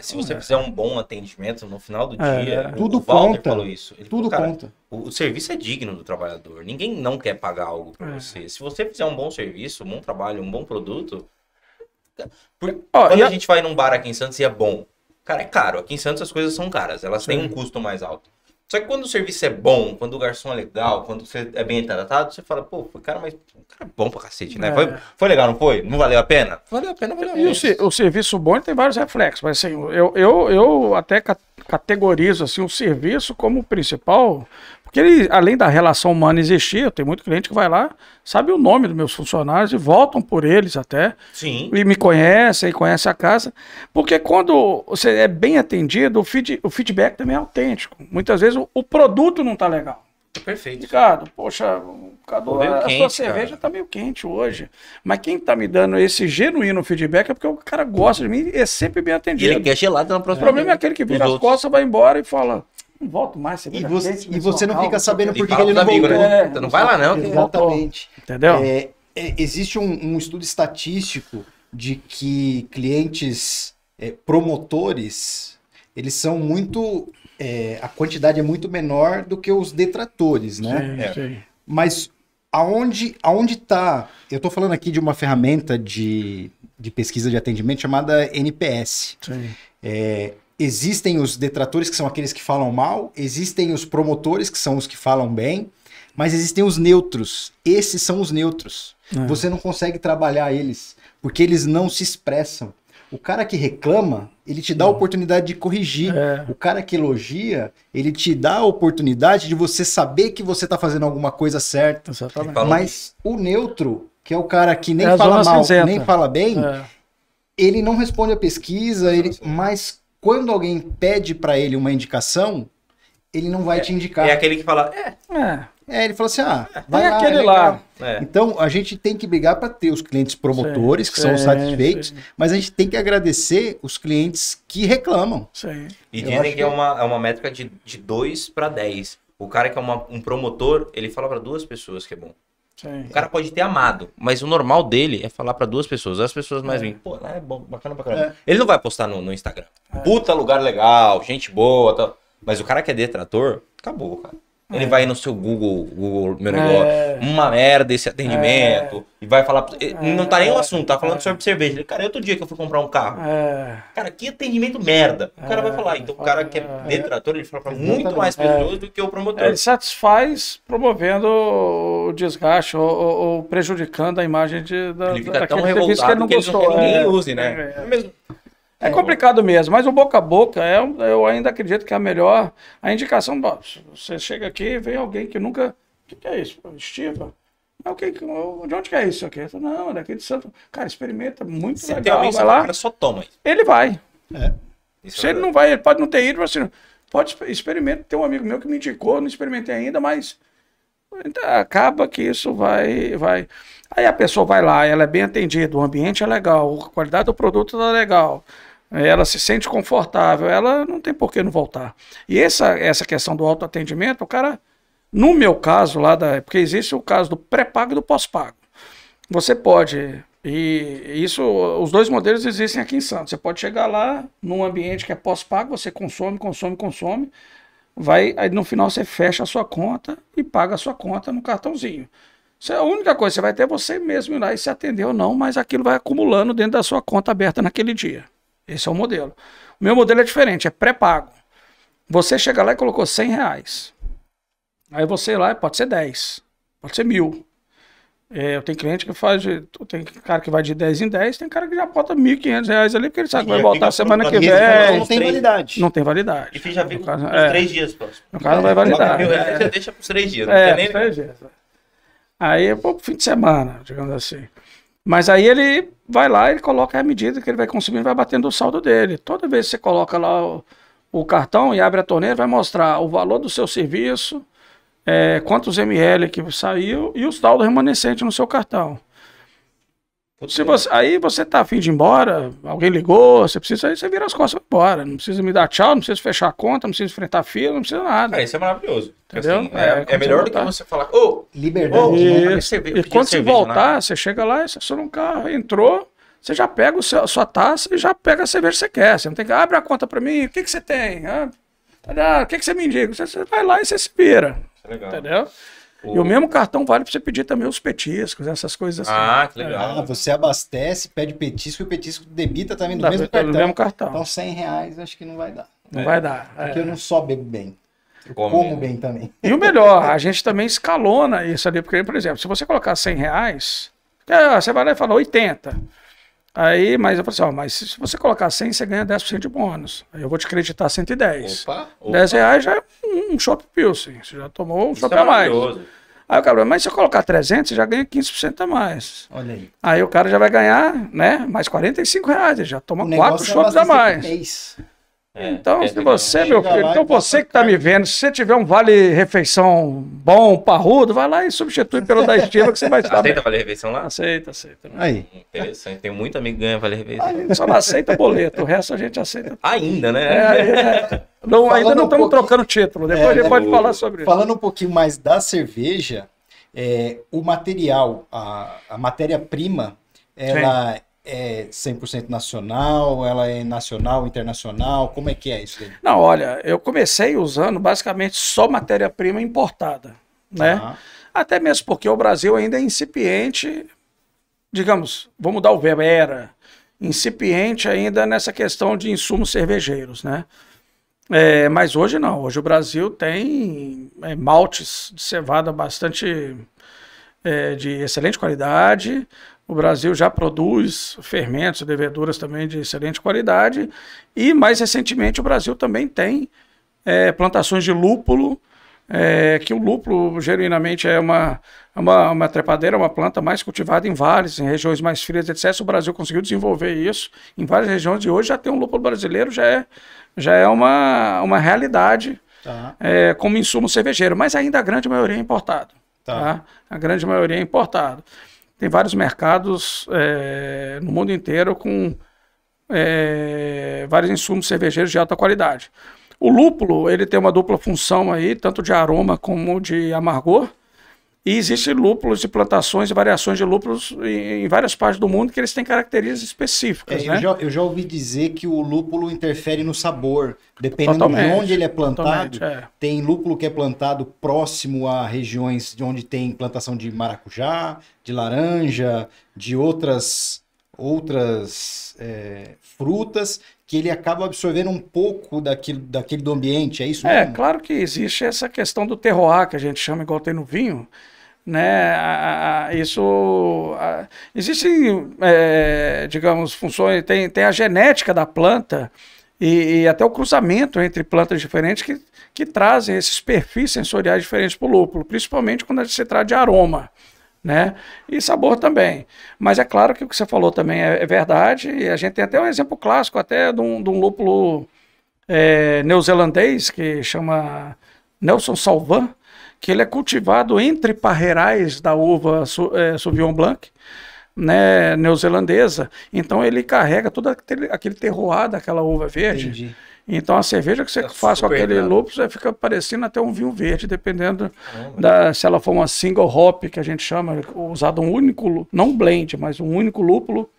Se você fizer um bom atendimento no final do dia, tudo o Walter conta. Falou isso. Ele tudo falou, conta. O serviço é digno do trabalhador. Ninguém não quer pagar algo para você. Se você fizer um bom serviço, um bom trabalho, um bom produto... Quando a gente vai num bar aqui em Santos e é bom, cara, é caro. Aqui em Santos as coisas são caras. Elas têm um custo mais alto. Só que quando o serviço é bom, quando o garçom é legal, quando você é bem tratado, você fala, pô, cara, mas o cara é bom pra cacete, né? Foi legal, não foi? Não valeu a pena? Valeu a pena, valeu a pena. E o serviço bom ele tem vários reflexos, mas assim, eu até categorizo assim, o serviço como principal, porque ele, além da relação humana existir, tem muito cliente que vai lá, sabe o nome dos meus funcionários e voltam por eles até. Sim. E me conhecem, conhecem a casa. Porque quando você é bem atendido, o feedback também é autêntico. Muitas vezes o produto não está legal. Perfeito. Ricardo, poxa, a sua cerveja está meio quente hoje. Mas quem está me dando esse genuíno feedback é porque o cara gosta de mim e é sempre bem atendido. E ele quer gelado na próxima. O problema é aquele que vira as costas, vai embora e fala... Não volto mais. E você não fica sabendo por que ele não voltou. Né? Não vai lá não. Exatamente. Entendeu? Existe um estudo estatístico de que clientes promotores, eles são muito... a quantidade é muito menor do que os detratores, né? Sim. Mas aonde está... Eu estou falando aqui de uma ferramenta de pesquisa de atendimento chamada NPS. Sim. Existem os detratores, que são aqueles que falam mal, existem os promotores, que são os que falam bem, mas existem os neutros. Esses são os neutros. Você não consegue trabalhar eles, porque eles não se expressam. O cara que reclama, ele te dá a oportunidade de corrigir. O cara que elogia, ele te dá a oportunidade de você saber que você está fazendo alguma coisa certa. Exatamente. Mas o neutro, que é o cara que nem fala mal, nem fala bem, ele não responde a pesquisa, mas... Quando alguém pede para ele uma indicação, ele não vai te indicar. É aquele que fala, ele fala assim, vai lá, aquele lá. Então, a gente tem que brigar para ter os clientes promotores, que são satisfeitos, mas a gente tem que agradecer os clientes que reclamam. Sim. E dizem que é uma métrica de 2 para 10. O cara que é um promotor, ele fala para 2 pessoas que é bom. Sim. O cara pode ter amado, mas o normal dele é falar pra 2 pessoas. As pessoas mais vêm, pô, lá é bom, bacana pra caramba. Ele não vai postar no Instagram. Puta lugar legal, gente boa, tal. Mas o cara que é detrator, acabou, cara. Ele vai no seu Google meu negócio, uma merda esse atendimento, e vai falar, não tá nem o assunto, tá falando sobre cerveja. Ele, cara, outro dia que eu fui comprar um carro, cara, que atendimento merda. O cara vai falar, então o cara que é detrator, ele fala pra muito mais pessoas do que o promotor. Ele satisfaz promovendo o desgaste ou prejudicando a imagem ele fica tão revoltado que ele não gostou. Que ninguém use, né? É complicado mesmo, mas o boca a boca, eu ainda acredito que é a melhor. A indicação, você chega aqui e vem alguém que nunca... O que é isso? Estiva? De onde que é isso aqui? Falo, não, daqui de Santo... Cara, experimenta, muito você legal. Tem vai lá, o cara só toma. Ele vai. Se ele não vai, ele pode não ter ido, assim, pode experimentar. Tem um amigo meu que me indicou, não experimentei ainda, mas acaba que isso vai... Aí a pessoa vai lá, ela é bem atendida, o ambiente é legal, a qualidade do produto é legal, ela se sente confortável, ela não tem por que não voltar. E essa questão do autoatendimento, o cara, no meu caso lá, porque existe o caso do pré-pago e do pós-pago. Você pode, e isso, os 2 modelos existem aqui em Santos, você pode chegar lá num ambiente que é pós-pago, você consome, aí no final você fecha a sua conta e paga a sua conta no cartãozinho. A única coisa que você vai ter é você mesmo ir lá e se atender ou não, mas aquilo vai acumulando dentro da sua conta aberta naquele dia. Esse é o modelo. O meu modelo é diferente, é pré-pago. Você chega lá e colocou R$100. Aí você lá, pode ser 10, pode ser 1.000. Eu tenho cliente que tem cara que vai de 10 em 10, tem cara que já bota R$1.500 ali, porque ele sabe que vai voltar semana que vem. Não tem validade. Não tem validade. E já fica uns 3 dias próximo. No caso não vai validar. Você deixa para os 3 dias. Não tem nem 3 dias. Aí, fim de semana, digamos assim. Mas aí ele vai lá, ele coloca a medida que ele vai consumindo, vai batendo o saldo dele. Toda vez que você coloca lá o cartão e abre a torneira, vai mostrar o valor do seu serviço, quantos ml que saiu e o saldo remanescente no seu cartão. Aí você tá afim de ir embora, alguém ligou, você precisa, aí você vira as costas e vai embora. Não precisa me dar tchau, não precisa fechar a conta, não precisa enfrentar fila, não precisa nada. Cara, isso é maravilhoso. Entendeu? Assim, é melhor do que você falar, liberdade. E quando você voltar, você chega lá, você estaciona um carro, entrou, você já pega a sua taça e já pega a cerveja que você quer. Você não tem que abrir a conta pra mim, o que você tem? O que você me indica? Você vai lá e você se vira. Legal. Entendeu? E o mesmo cartão vale para você pedir também os petiscos, essas coisas assim. Que legal. Você abastece, pede petisco e o petisco debita também do mesmo cartão. Então R$100 acho que não vai dar. Não vai dar. Porque eu não só bebo bem. Eu como bem também. E o melhor, a gente também escalona isso ali. Porque, por exemplo, se você colocar R$100, você vai lá e fala 80. Aí, mas eu falei assim, mas se você colocar 100, você ganha 10% de bônus. Aí eu vou te acreditar 110. Opa. R$10 já é um Chopp Pilsen. Você já tomou um Chopp a mais. Aí o cara, mas se eu colocar 300, você já ganha 15% a mais. Olha aí. Aí o cara já vai ganhar, né, mais R$45. Ele já toma 4 Chopps a mais. Então, se você, meu filho, então você que tá me vendo, se você tiver um vale-refeição bom, parrudo, vai lá e substitui pelo da Estiva que você vai estar. Aceita vale-refeição lá? Aceita. Aí. Interessante, tem muito amigo que ganha vale-refeição. Só não aceita boleto, o resto a gente aceita. Ainda, né? Ainda não estamos trocando título, depois a gente pode falar sobre isso. Falando um pouquinho mais da cerveja, o material, a matéria-prima, ela é 100% nacional, ela é nacional, internacional, como é que é isso aí? Não, olha, eu comecei usando basicamente só matéria-prima importada, né? Até mesmo porque o Brasil ainda é incipiente, digamos, vou mudar o verbo, era incipiente ainda nessa questão de insumos cervejeiros, né? Mas hoje não, hoje o Brasil tem maltes de cevada bastante de excelente qualidade. O Brasil já produz fermentos e leveduras também de excelente qualidade. E, mais recentemente, o Brasil também tem plantações de lúpulo, que o lúpulo, genuinamente, é uma trepadeira, uma planta mais cultivada em vales, em regiões mais frias, etc. O Brasil conseguiu desenvolver isso em várias regiões. E hoje já tem um lúpulo brasileiro, já é uma realidade como insumo cervejeiro. Mas ainda a grande maioria é importado. Tá? A grande maioria é importado. Tem vários mercados no mundo inteiro com vários insumos cervejeiros de alta qualidade. O lúpulo, ele tem uma dupla função aí, tanto de aroma como de amargor. E existem lúpulos de plantações e variações de lúpulos em várias partes do mundo que eles têm características específicas. Né? Eu já ouvi dizer que o lúpulo interfere no sabor. Dependendo de onde ele é plantado, tem lúpulo que é plantado próximo a regiões de onde tem plantação de maracujá, de laranja, de outras frutas, que ele acaba absorvendo um pouco daquele do ambiente, é isso mesmo? Claro que existe essa questão do terroir, que a gente chama igual tem no vinho, né? Existem, digamos, funções, tem a genética da planta e até o cruzamento entre plantas diferentes que trazem esses perfis sensoriais diferentes para o lúpulo, principalmente quando se trata de aroma. Né? E sabor também. Mas é claro que o que você falou também é verdade, e a gente tem até um exemplo clássico até de um lúpulo neozelandês que chama Nelson Sauvin, que ele é cultivado entre parreirais da uva Sauvignon Blanc, né, neozelandesa. Então ele carrega todo aquele terroir daquela uva verde. Entendi. Então a cerveja que você faz com aquele lúpulo fica parecendo até um vinho verde, dependendo se ela for uma single hop, que a gente chama, usado um único, não um blend, mas um único lúpulo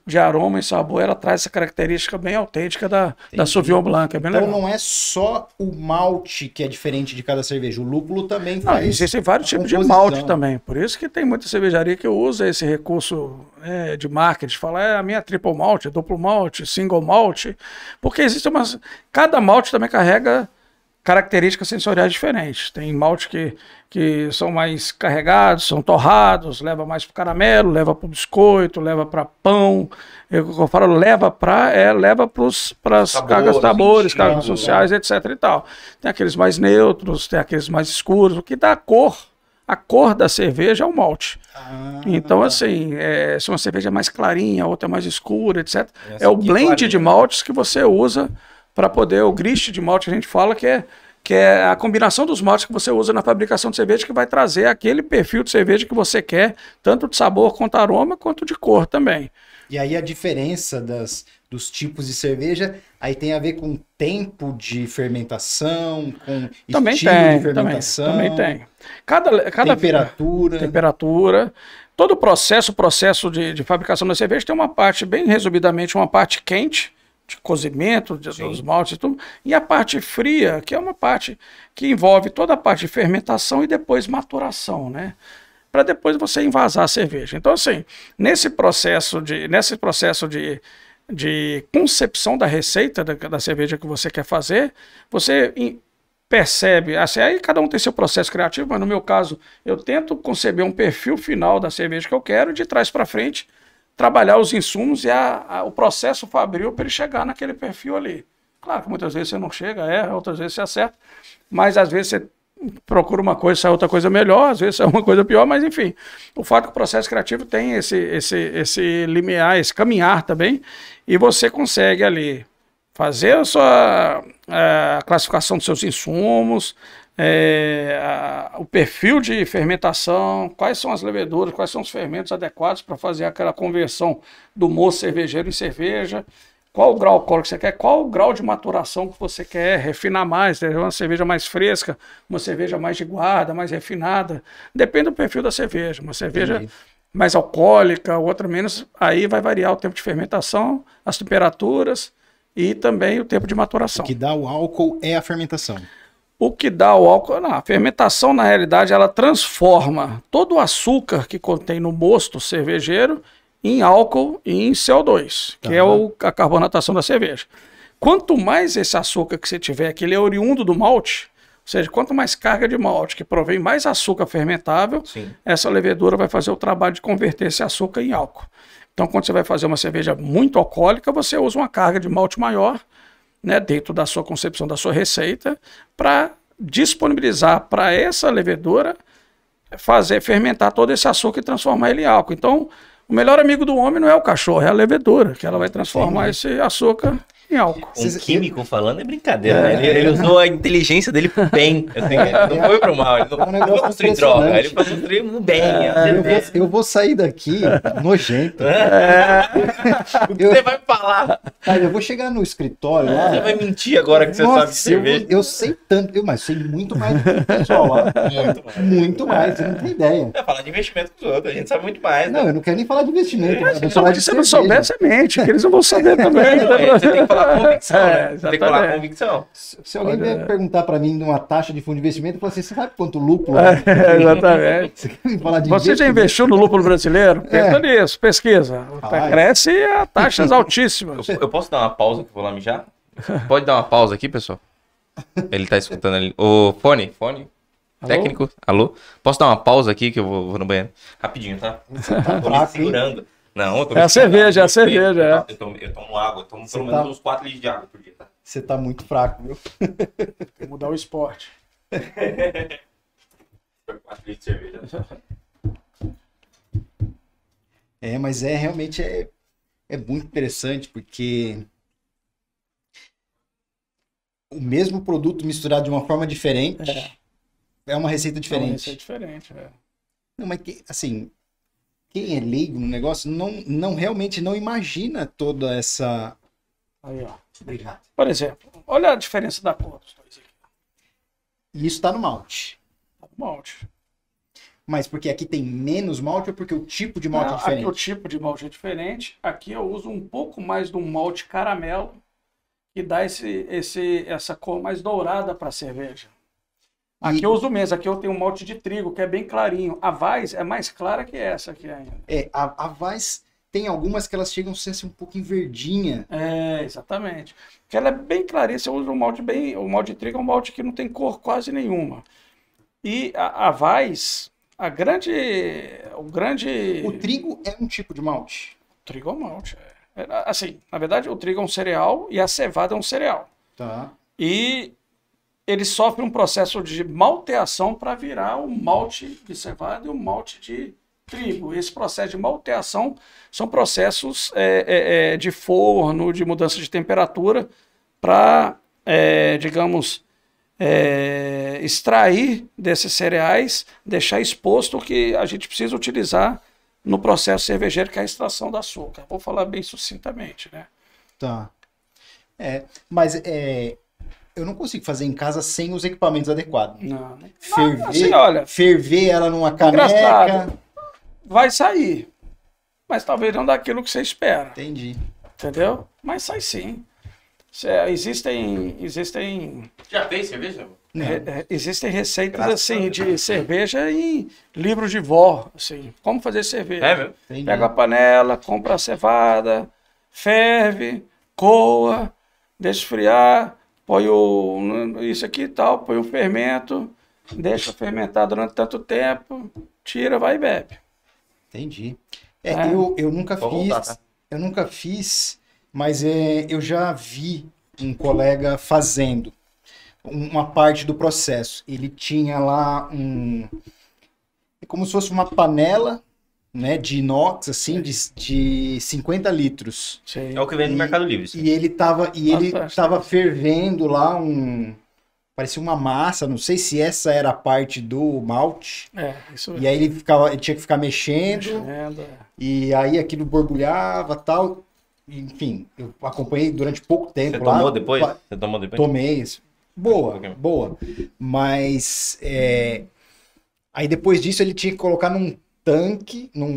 de aroma e sabor, ela traz essa característica bem autêntica da Sauvignon Blanc. Então legal. Não é só o malte que é diferente de cada cerveja, o lúpulo também faz. Existem vários tipos de malte também, por isso que tem muita cervejaria que usa esse recurso de marketing, fala a minha triple malte, duplo malte, single malte, porque existe cada malte também carrega características sensoriais diferentes. Tem malte que são mais carregados, são torrados, leva mais para caramelo, leva para o biscoito, leva para pão. Eu falo leva para as cargas sabores, cargas sociais, etc. e tal. Tem aqueles mais neutros, tem aqueles mais escuros. O que dá a cor da cerveja é o malte. Então, assim, se uma cerveja é mais clarinha, a outra é mais escura, etc. É o blend de maltes que você usa para poder, o grist de malte a gente fala que que é a combinação dos maltes que você usa na fabricação de cerveja, que vai trazer aquele perfil de cerveja que você quer, tanto de sabor quanto aroma, quanto de cor também. E aí a diferença dos tipos de cerveja, aí tem a ver com tempo de fermentação, com também estilo tem, de fermentação. Também tem. Temperatura. Todo o processo de fabricação da cerveja tem uma parte, bem resumidamente, uma parte quente, de cozimento dos maltes e tudo, e a parte fria, que é uma parte que envolve toda a parte de fermentação e depois maturação, né? Para depois você envasar a cerveja. Então, assim, nesse processo de concepção da receita da cerveja que você quer fazer, você percebe, assim, aí cada um tem seu processo criativo, mas no meu caso, eu tento conceber um perfil final da cerveja que eu quero, de trás para frente, trabalhar os insumos e o processo fabril para ele chegar naquele perfil ali. Claro que muitas vezes você não chega, erra, outras vezes você acerta, mas às vezes você procura uma coisa, sai outra coisa melhor, às vezes sai uma coisa pior, mas enfim, o fato é que o processo criativo tem esse limiar, esse caminhar também, e você consegue ali fazer a classificação dos seus insumos, o perfil de fermentação, quais são as leveduras, quais são os fermentos adequados para fazer aquela conversão do moço cervejeiro em cerveja, qual o grau alcoólico que você quer, qual o grau de maturação que você quer refinar mais, né? Uma cerveja mais fresca, uma cerveja mais de guarda, mais refinada, depende do perfil da cerveja, uma cerveja mais alcoólica, outra menos, aí vai variar o tempo de fermentação, as temperaturas e também o tempo de maturação. O que dá o álcool é a fermentação. O que dá o álcool... Não, a fermentação, na realidade, ela transforma todo o açúcar que contém no mosto cervejeiro em álcool e em CO2, que é a carbonatação da cerveja. Quanto mais esse açúcar que você tiver, que ele é oriundo do malte, ou seja, quanto mais carga de malte que provém mais açúcar fermentável, essa levedura vai fazer o trabalho de converter esse açúcar em álcool. Então, quando você vai fazer uma cerveja muito alcoólica, você usa uma carga de malte maior, né, dentro da sua concepção, da sua receita, para disponibilizar para essa levedura fermentar todo esse açúcar e transformar ele em álcool. Então, o melhor amigo do homem não é o cachorro, é a levedura, que ela vai transformar esse açúcar em álcool. Um químico falando é brincadeira, né? Ele usou a inteligência dele pro bem. Assim, ele não foi pro mal, ele não foi construir droga, ele foi construir o bem. Eu vou sair daqui nojento. O que você vai falar? Cara, eu vou chegar no escritório lá. Você vai mentir agora que você sabe de cerveja. Eu sei tanto, mas sei muito mais do que o pessoal lá. Muito mais, você não tem ideia. É falar de investimento com os outros, a gente sabe muito mais. Não, eu não quero nem falar de investimento. Se você não souber, você mente, que eles não vão saber também. Você tem que falar convicção, né? Tem que falar convicção. Se alguém vier perguntar para mim de uma taxa de fundo de investimento, eu falo assim, você sabe quanto lúpulo? Exatamente. Você já investiu no lúpulo brasileiro? Pensa nisso, pesquisa. Cresce a taxas altíssimas. Eu posso dar uma pausa que eu vou lá mijar? Pode dar uma pausa aqui, pessoal? Ele tá escutando ali. Ô, fone. Alô? Técnico, alô? Posso dar uma pausa aqui que eu vou no banheiro? Rapidinho, tá? Tô me segurando. Não, eu tô a cerveja. Eu tomo água, eu tomo pelo menos uns 4 litros de água por dia, tá? Você tá muito fraco, viu? Tem que mudar o esporte. 4 litros de cerveja. Mas realmente é muito interessante, porque o mesmo produto misturado de uma forma diferente é uma receita diferente. É uma receita diferente, Não, mas assim... Quem é leigo no negócio realmente não imagina toda essa... Aí, ó. Obrigado. Por exemplo, olha a diferença da cor dos dois aqui. E isso está no malte. Tá no malte. Mas porque aqui tem menos malte ou porque o tipo de malte é diferente? Aqui o tipo de malte é diferente. Aqui eu uso um pouco mais de um malte caramelo, que dá essa cor mais dourada para a cerveja. Aqui eu uso menos, aqui eu tenho um malte de trigo, que é bem clarinho. A Weiss é mais clara que essa aqui ainda. A Weiss tem algumas que elas chegam a ser assim, um pouquinho verdinha. Exatamente. Porque ela é bem clarinha, você usa um malte bem... O malte de trigo é um malte que não tem cor quase nenhuma. E a Weiss, O trigo é um tipo de malte? O trigo é um malte, Assim, na verdade, o trigo é um cereal e a cevada é um cereal. Tá. E... ele sofre um processo de malteação para virar um malte de cevada e um malte de trigo. Esse processo de malteação são processos de forno, de mudança de temperatura para, digamos, extrair desses cereais, deixar exposto o que a gente precisa utilizar no processo cervejeiro, que é a extração do açúcar. Vou falar bem sucintamente, né? Tá. Mas eu não consigo fazer em casa sem os equipamentos adequados. Não. Ferver, assim, olha, ferver ela numa caneca. Engraçado. Vai sair. Mas talvez não daquilo que você espera. Entendi. Entendeu? Mas sai sim. Existem... Já fez cerveja? Existem receitas assim de cerveja em livros de vó, assim, como fazer cerveja. É mesmo? Pega a panela, compra a cevada, ferve, coa, deixa esfriar, põe isso aqui e tal, põe o fermento, deixa fermentar durante tanto tempo, tira, vai e bebe. Entendi. Eu nunca fiz, eu nunca fiz, mas eu já vi um colega fazendo uma parte do processo. Ele tinha lá como se fosse uma panela, né, de inox, assim, de 50 litros. Sim. É o que vem no Mercado Livre. Sim. E ele tava fervendo lá parecia uma massa, não sei se essa era a parte do malte. Isso. E aí ele tinha que ficar mexendo. E aí aquilo borbulhava, tal. Enfim, eu acompanhei durante pouco tempo. Você tomou depois? Você tomou depois? Tomei. Boa. Mas aí depois disso ele tinha que colocar num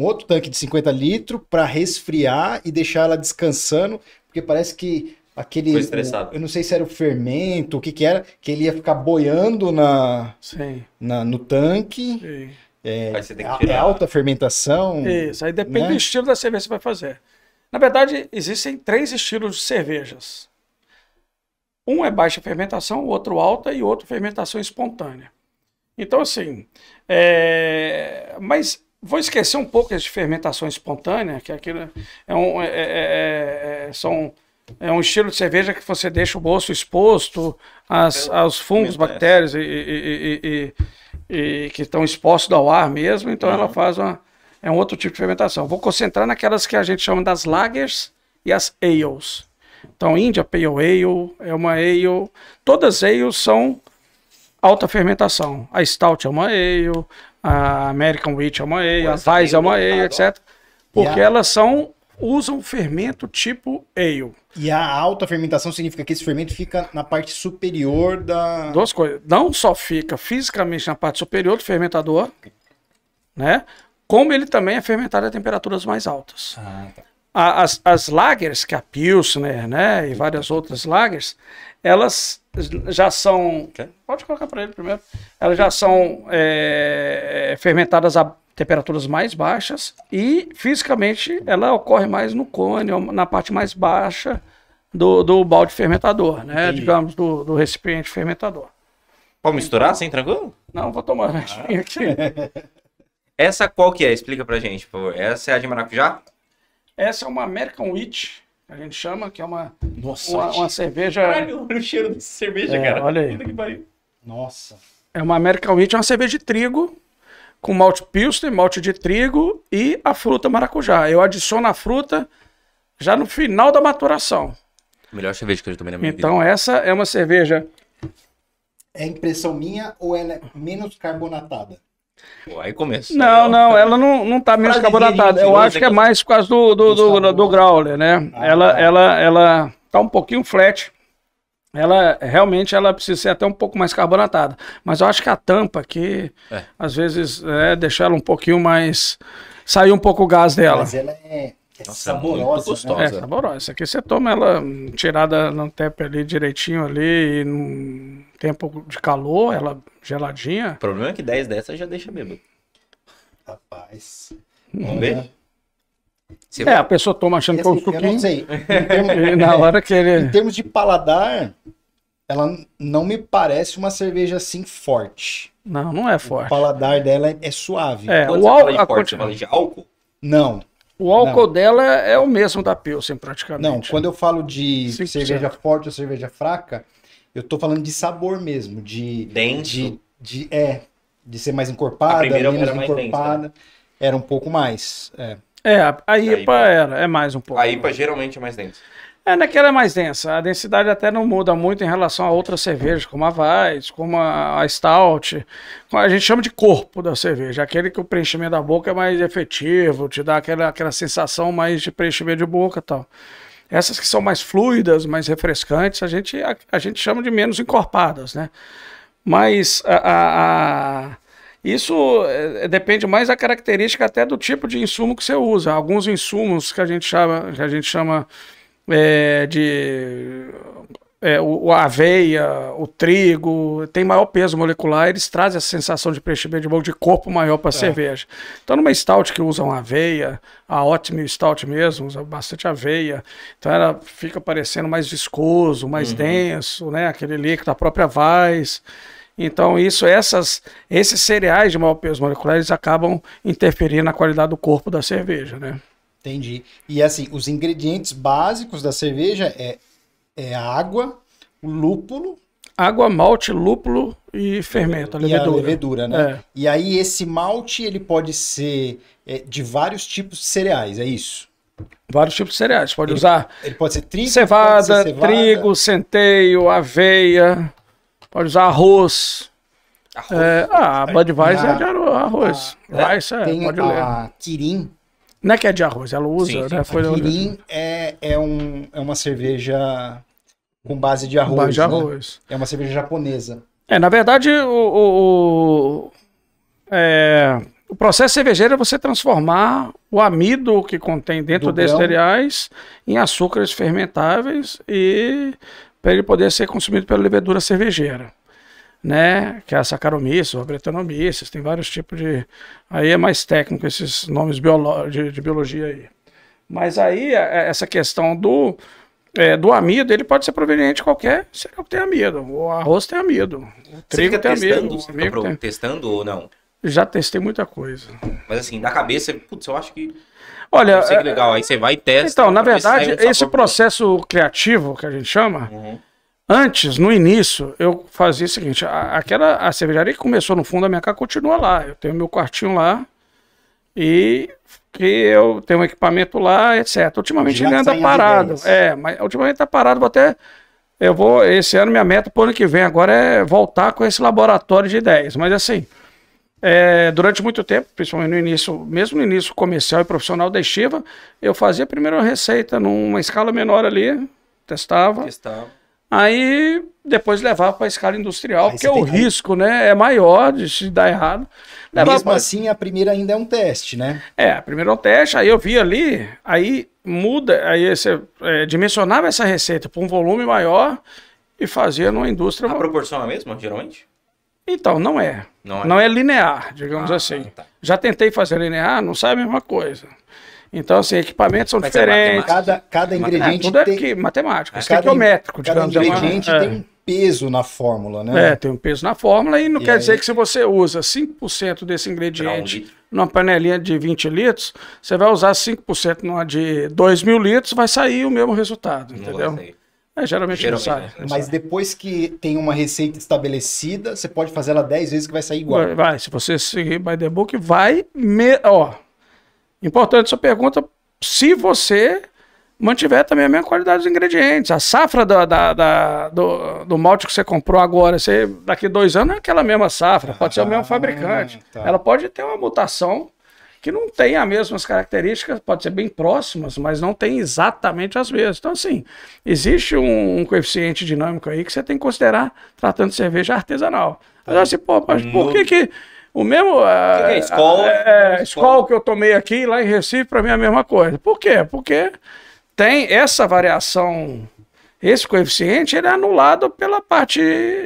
outro tanque de 50 litros para resfriar e deixar ela descansando, porque parece que foi estressado. Eu não sei se era o fermento, o que era, que ele ia ficar boiando no tanque. Sim. Aí você tem que tirar. É alta fermentação. Isso, aí depende do estilo da cerveja que você vai fazer. Na verdade, existem 3 estilos de cervejas. Um é baixa fermentação, o outro alta e o outro fermentação espontânea. Então, assim, mas vou esquecer um pouco de fermentação espontânea, que aquilo é um estilo de cerveja que você deixa o mosto exposto aos fungos, bactérias e que estão expostos ao ar mesmo, então ela faz um outro tipo de fermentação. Vou concentrar naquelas que a gente chama das lagers e as ales. Então, India Pale Ale é uma ale. Todas as ales são alta fermentação. A Stout é uma ale, a American Wheat é uma ale, a Weiss é uma ale, etc. Porque elas usam fermento tipo ale. E a alta fermentação significa que esse fermento fica na parte superior da... Duas coisas. Não só fica fisicamente na parte superior do fermentador, né? Como ele também é fermentado a temperaturas mais altas. As lagers, que é a Pilsner, né, e várias outras lagers, elas já são... Pode colocar para ele primeiro. Elas já são fermentadas a temperaturas mais baixas e fisicamente ela ocorre mais no cone, na parte mais baixa do balde fermentador, né? Digamos, do recipiente fermentador. Pode misturar assim, tranquilo? Não, vou tomar um aqui. Essa qual que é? Explica pra gente, por favor. Essa é a de maracujá? Essa é uma American Wheat, que a gente chama, que é uma cerveja... Caralho, olha o cheiro dessa cerveja, cara. Olha aí. Nossa. É uma American Wheat, é uma cerveja de trigo, com malte pilsner, malte de trigo e a fruta maracujá. Eu adiciono a fruta já no final da maturação. Melhor cerveja que eu já tomei na minha vida. Então essa é uma cerveja... É impressão minha ou ela é menos carbonatada? Pô, aí começa. Não, ela não tá menos carbonatada. Eu acho que é mais por causa do growler, né? Ela tá um pouquinho flat. Ela realmente precisa ser até um pouco mais carbonatada. Mas eu acho que a tampa aqui, às vezes, deixa ela um pouquinho mais... Sair um pouco o gás dela. Mas ela é saborosa, gostosa. né? É saborosa. Essa aqui você toma ela tirada no tempo ali direitinho ali, e num tempo de calor, ela geladinha. O problema é que 10 dessas já deixa bêbado. Rapaz. Vamos ver? A pessoa toma achando que é um suquinho. Eu não sei. Na hora que ele... Em termos de paladar, ela não me parece uma cerveja assim forte. Não é forte. O paladar dela é suave. Quando você fala de forte, você fala de álcool? Não. O álcool dela é o mesmo da Pilsen, praticamente. Não, quando eu falo de cerveja forte ou cerveja fraca, eu tô falando de sabor mesmo. Denso? De ser mais encorpada, menos era mais encorpada. densa. Era um pouco mais. A IPA é mais um pouco. A IPA geralmente é mais densa. Não é que ela é mais densa. A densidade até não muda muito em relação a outras cervejas, como a Weiss, como a Stout. A gente chama de corpo da cerveja. Aquele que o preenchimento da boca é mais efetivo, te dá aquela sensação mais de preenchimento de boca e tal. Essas que são mais fluidas, mais refrescantes, a gente chama de menos encorpadas, né? Mas isso depende mais da característica até do tipo de insumo que você usa. Alguns insumos que a gente chama a aveia, o trigo, tem maior peso molecular, eles trazem a sensação de preenchimento de boca, de corpo maior para a cerveja. Então, numa stout que usam aveia, a Oatmeal Stout mesmo, usa bastante aveia, então ela fica parecendo mais viscoso, mais denso, né? Aquele líquido, a própria Weiss. Então, esses cereais de maior peso molecular, eles acabam interferindo na qualidade do corpo da cerveja, né? Entendi. E assim, os ingredientes básicos da cerveja é a água, o lúpulo... Água, malte, lúpulo e fermento, a levedura. E a levedura, né? E aí esse malte, ele pode ser de vários tipos de cereais, é isso? Vários tipos de cereais. Pode usar... Ele pode ser trigo, cevada, trigo, centeio, aveia... Pode usar arroz. A Budweiser é de arroz. Tem a Kirin. Não é que é de arroz, ela usa. Sim, né? A Kirin é uma cerveja com base de arroz. De arroz. Né? É uma cerveja japonesa. Na verdade, o processo cervejeiro é você transformar o amido que contém dentro desses cereais em açúcares fermentáveis e para ele poder ser consumido pela levedura cervejeira, né? Que é a Saccharomyces, a Brettanomyces, tem vários tipos de... Aí é mais técnico esses nomes de biologia aí. Mas aí essa questão do amido, ele pode ser proveniente de qualquer cereal que tem amido. O arroz tem amido, o trigo tem amido. Você fica testando ou não? Já testei muita coisa. Mas assim, da cabeça, putz, eu acho que... Olha, que legal, aí você vai e testa. Então, na verdade, esse processo criativo que a gente chama, antes, no início, eu fazia o seguinte, a cervejaria que começou no fundo da minha casa continua lá, eu tenho meu quartinho lá e que eu tenho um equipamento lá, etc. Ultimamente ele anda parado, mas ultimamente tá parado, esse ano minha meta pro ano que vem agora é voltar com esse laboratório de ideias, mas assim... durante muito tempo, principalmente no início, mesmo no início comercial e profissional da estiva, eu fazia primeiro uma receita numa escala menor ali, testava. Aí depois levava para a escala industrial, porque o risco, né, é maior de se dar errado. Mesmo assim, a primeira ainda é um teste, né? A primeira é um teste, aí eu vi ali, aí muda, aí você dimensionava essa receita para um volume maior e fazia numa indústria... A proporção é a mesma, geralmente? Então, não é. Não é linear, digamos assim. Tá. Já tentei fazer linear, não sai a mesma coisa. Então, assim, equipamentos são diferentes. Cada ingrediente tudo tem... matemática, isso é geométrico, digamos. Cada ingrediente tem um peso na fórmula, né? Tem um peso na fórmula e não quer dizer que se você usa 5% desse ingrediente numa panelinha de 20 litros, você vai usar 5% numa de 2.000 litros, vai sair o mesmo resultado, entendeu? Geralmente não sai. Mas depois que tem uma receita estabelecida, você pode fazer ela 10 vezes que vai sair igual. Vai, se você seguir by the book, vai... Importante sua pergunta, se você mantiver também a mesma qualidade dos ingredientes. A safra do malte que você comprou agora, daqui a 2 anos é aquela mesma safra, pode ser o mesmo fabricante. Tá. Ela pode ter uma mutação que não tem as mesmas características, pode ser bem próximas, mas não tem exatamente as mesmas. Então, assim, existe um coeficiente dinâmico aí que você tem que considerar tratando de cerveja artesanal. Mas assim, mas por que o mesmo... Skol que eu tomei aqui, lá em Recife, para mim é a mesma coisa. Por quê? Porque tem essa variação... Esse coeficiente ele é anulado pela parte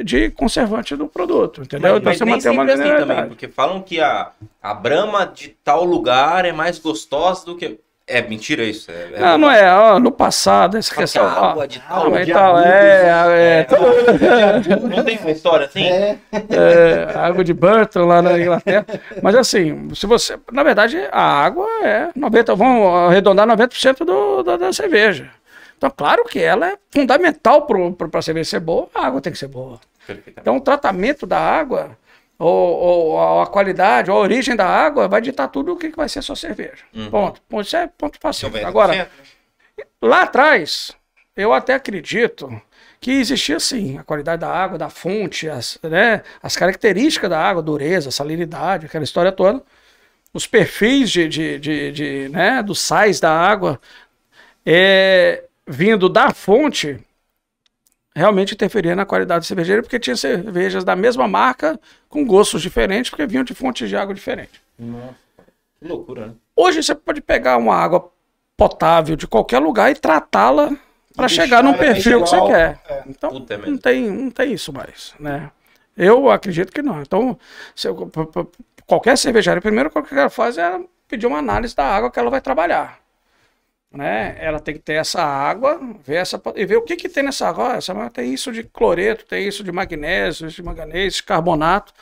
de conservante do produto, entendeu? Então você mantém uma linearidade. Também, porque falam que a Brahma de tal lugar é mais gostosa do que... É mentira isso? Não é. No passado, essa questão... água de tal lugar... Não tem uma história assim? Água de Burton lá na Inglaterra. Mas assim, se você... Na verdade, a água é 90%... Vamos arredondar 90% da cerveja. Então, claro que ela é fundamental para a cerveja ser boa, a água tem que ser boa. Então, o tratamento da água, ou a qualidade, ou a origem da água, vai ditar tudo o que vai ser a sua cerveja. Ponto. Isso é ponto fácil. Agora, lá atrás, eu até acredito que existia sim a qualidade da água, da fonte, as características da água, dureza, salinidade, aquela história toda, os perfis dos sais da água vindo da fonte realmente interferia na qualidade da cervejeira, porque tinha cervejas da mesma marca com gostos diferentes, porque vinham de fontes de água diferentes. Nossa, que loucura, né? Hoje você pode pegar uma água potável de qualquer lugar e tratá-la para chegar num perfil que você quer. Então, não tem isso mais, né? Eu acredito que não. Então, qualquer cervejaria, a primeira coisa que ela faz é pedir uma análise da água que ela vai trabalhar. Né? Ela tem que ter essa água, e ver o que tem nessa água. Essa água tem isso de cloreto, tem isso de magnésio, isso de manganês, de carbonato.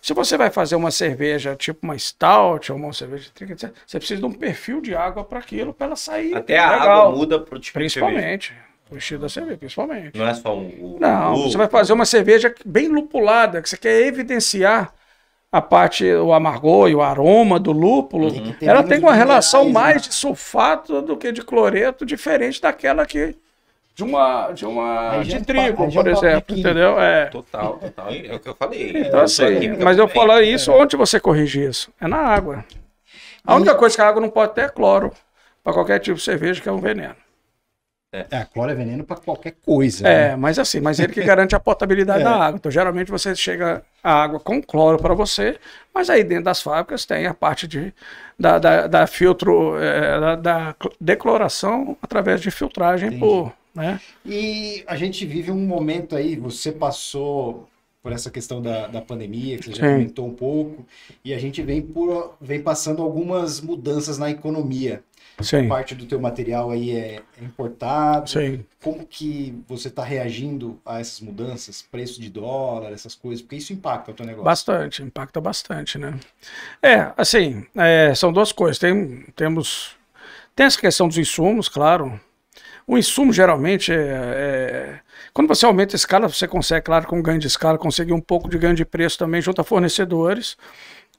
Se você vai fazer uma cerveja tipo uma stout ou uma cerveja trica, você precisa de um perfil de água para aquilo, para ela sair. Até a água muda para o tipo principalmente, o estilo da cerveja, principalmente. Não é só Não, você vai fazer uma cerveja bem lupulada, que você quer evidenciar a parte, o amargor e o aroma do lúpulo. Ela tem uma relação mais de sulfato do que de cloreto, diferente daquela que de trigo, por exemplo, entendeu? Total, é o que eu falei. Então, assim, mas eu falo isso, onde você corrige isso? É na água. A única coisa que a água não pode ter é cloro, para qualquer tipo de cerveja, que é um veneno. Cloro é veneno para qualquer coisa. Né? Mas ele que garante a potabilidade da água. Então, geralmente, você chega a água com cloro para você, mas aí dentro das fábricas tem a parte da filtro, da decloração através de filtragem né? E a gente vive um momento aí, você passou por essa questão da pandemia, que você já comentou um pouco, e a gente vem passando algumas mudanças na economia. Sim. Parte do teu material aí é importado. Sim. Como que você está reagindo a essas mudanças? Preço de dólar, essas coisas, porque isso impacta o teu negócio. Impacta bastante, né? São duas coisas. Tem essa questão dos insumos, claro. O insumo, geralmente, quando você aumenta a escala, você consegue, claro, com ganho de escala, conseguir um pouco de ganho de preço também junto a fornecedores.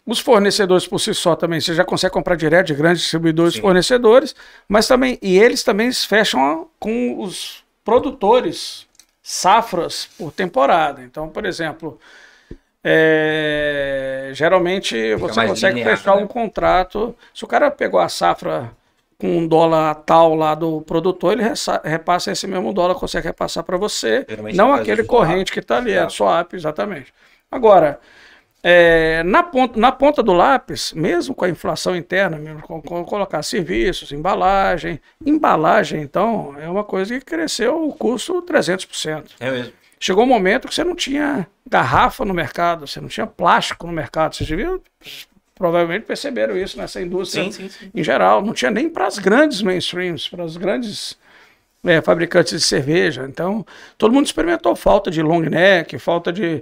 Os fornecedores por si só também, você já consegue comprar direto de grandes distribuidores e fornecedores, mas também, e eles também fecham com os produtores safras por temporada. Então, por exemplo, geralmente você consegue fechar um contrato, se o cara pegou a safra com $1 tal lá do produtor, ele repassa esse mesmo dólar, consegue repassar para você, não aquele corrente que está ali, é swap, exatamente. Agora, na ponta do lápis, mesmo com a inflação interna, mesmo com colocar serviços, embalagem, então, é uma coisa que cresceu o custo 300%. É mesmo. Chegou um momento que você não tinha garrafa no mercado, você não tinha plástico no mercado, vocês viram? Provavelmente perceberam isso nessa indústria em geral. Não tinha nem para as grandes mainstreams, para os grandes fabricantes de cerveja. Então, todo mundo experimentou falta de long neck, falta de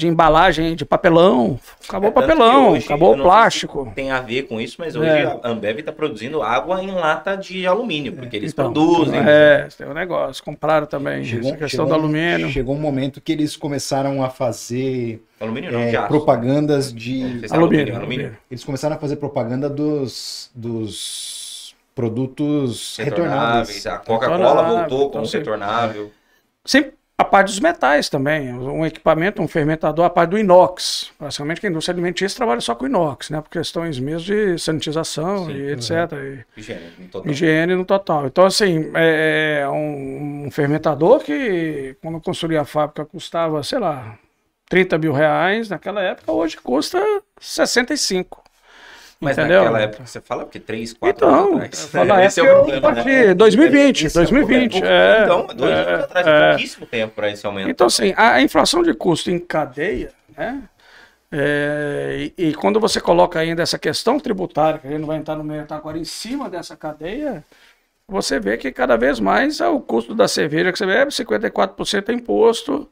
embalagem de papelão. Acabou o papelão, hoje, acabou o plástico. Tem a ver com isso, mas hoje a Ambev está produzindo água em lata de alumínio, porque eles produzem. Tem um negócio. Compraram também essa questão do alumínio. Chegou um momento que eles começaram a fazer propagandas de alumínio. Eles começaram a fazer propaganda dos produtos retornáveis. A Coca-Cola voltou como retornável. Sempre a parte dos metais também, um equipamento, um fermentador, a parte do inox. Basicamente, que a indústria alimentícia trabalha só com inox, né? Por questões mesmo de sanitização e etc. Higiene no total. Então, assim, é um fermentador que, quando eu construí a fábrica, custava, sei lá, R$30 mil naquela época, hoje custa 65. Mas entendeu? Naquela época você fala porque 3, 4 anos atrás. Esse é o problema, né? 2020. Então, 2 anos atrás, pouquíssimo tempo para esse aumento. Então, assim, a inflação de custo em cadeia, né? E quando você coloca ainda essa questão tributária, que a gente não vai entrar no meio, tá agora em cima dessa cadeia, você vê que cada vez mais o custo da cerveja que você bebe, 54% é imposto.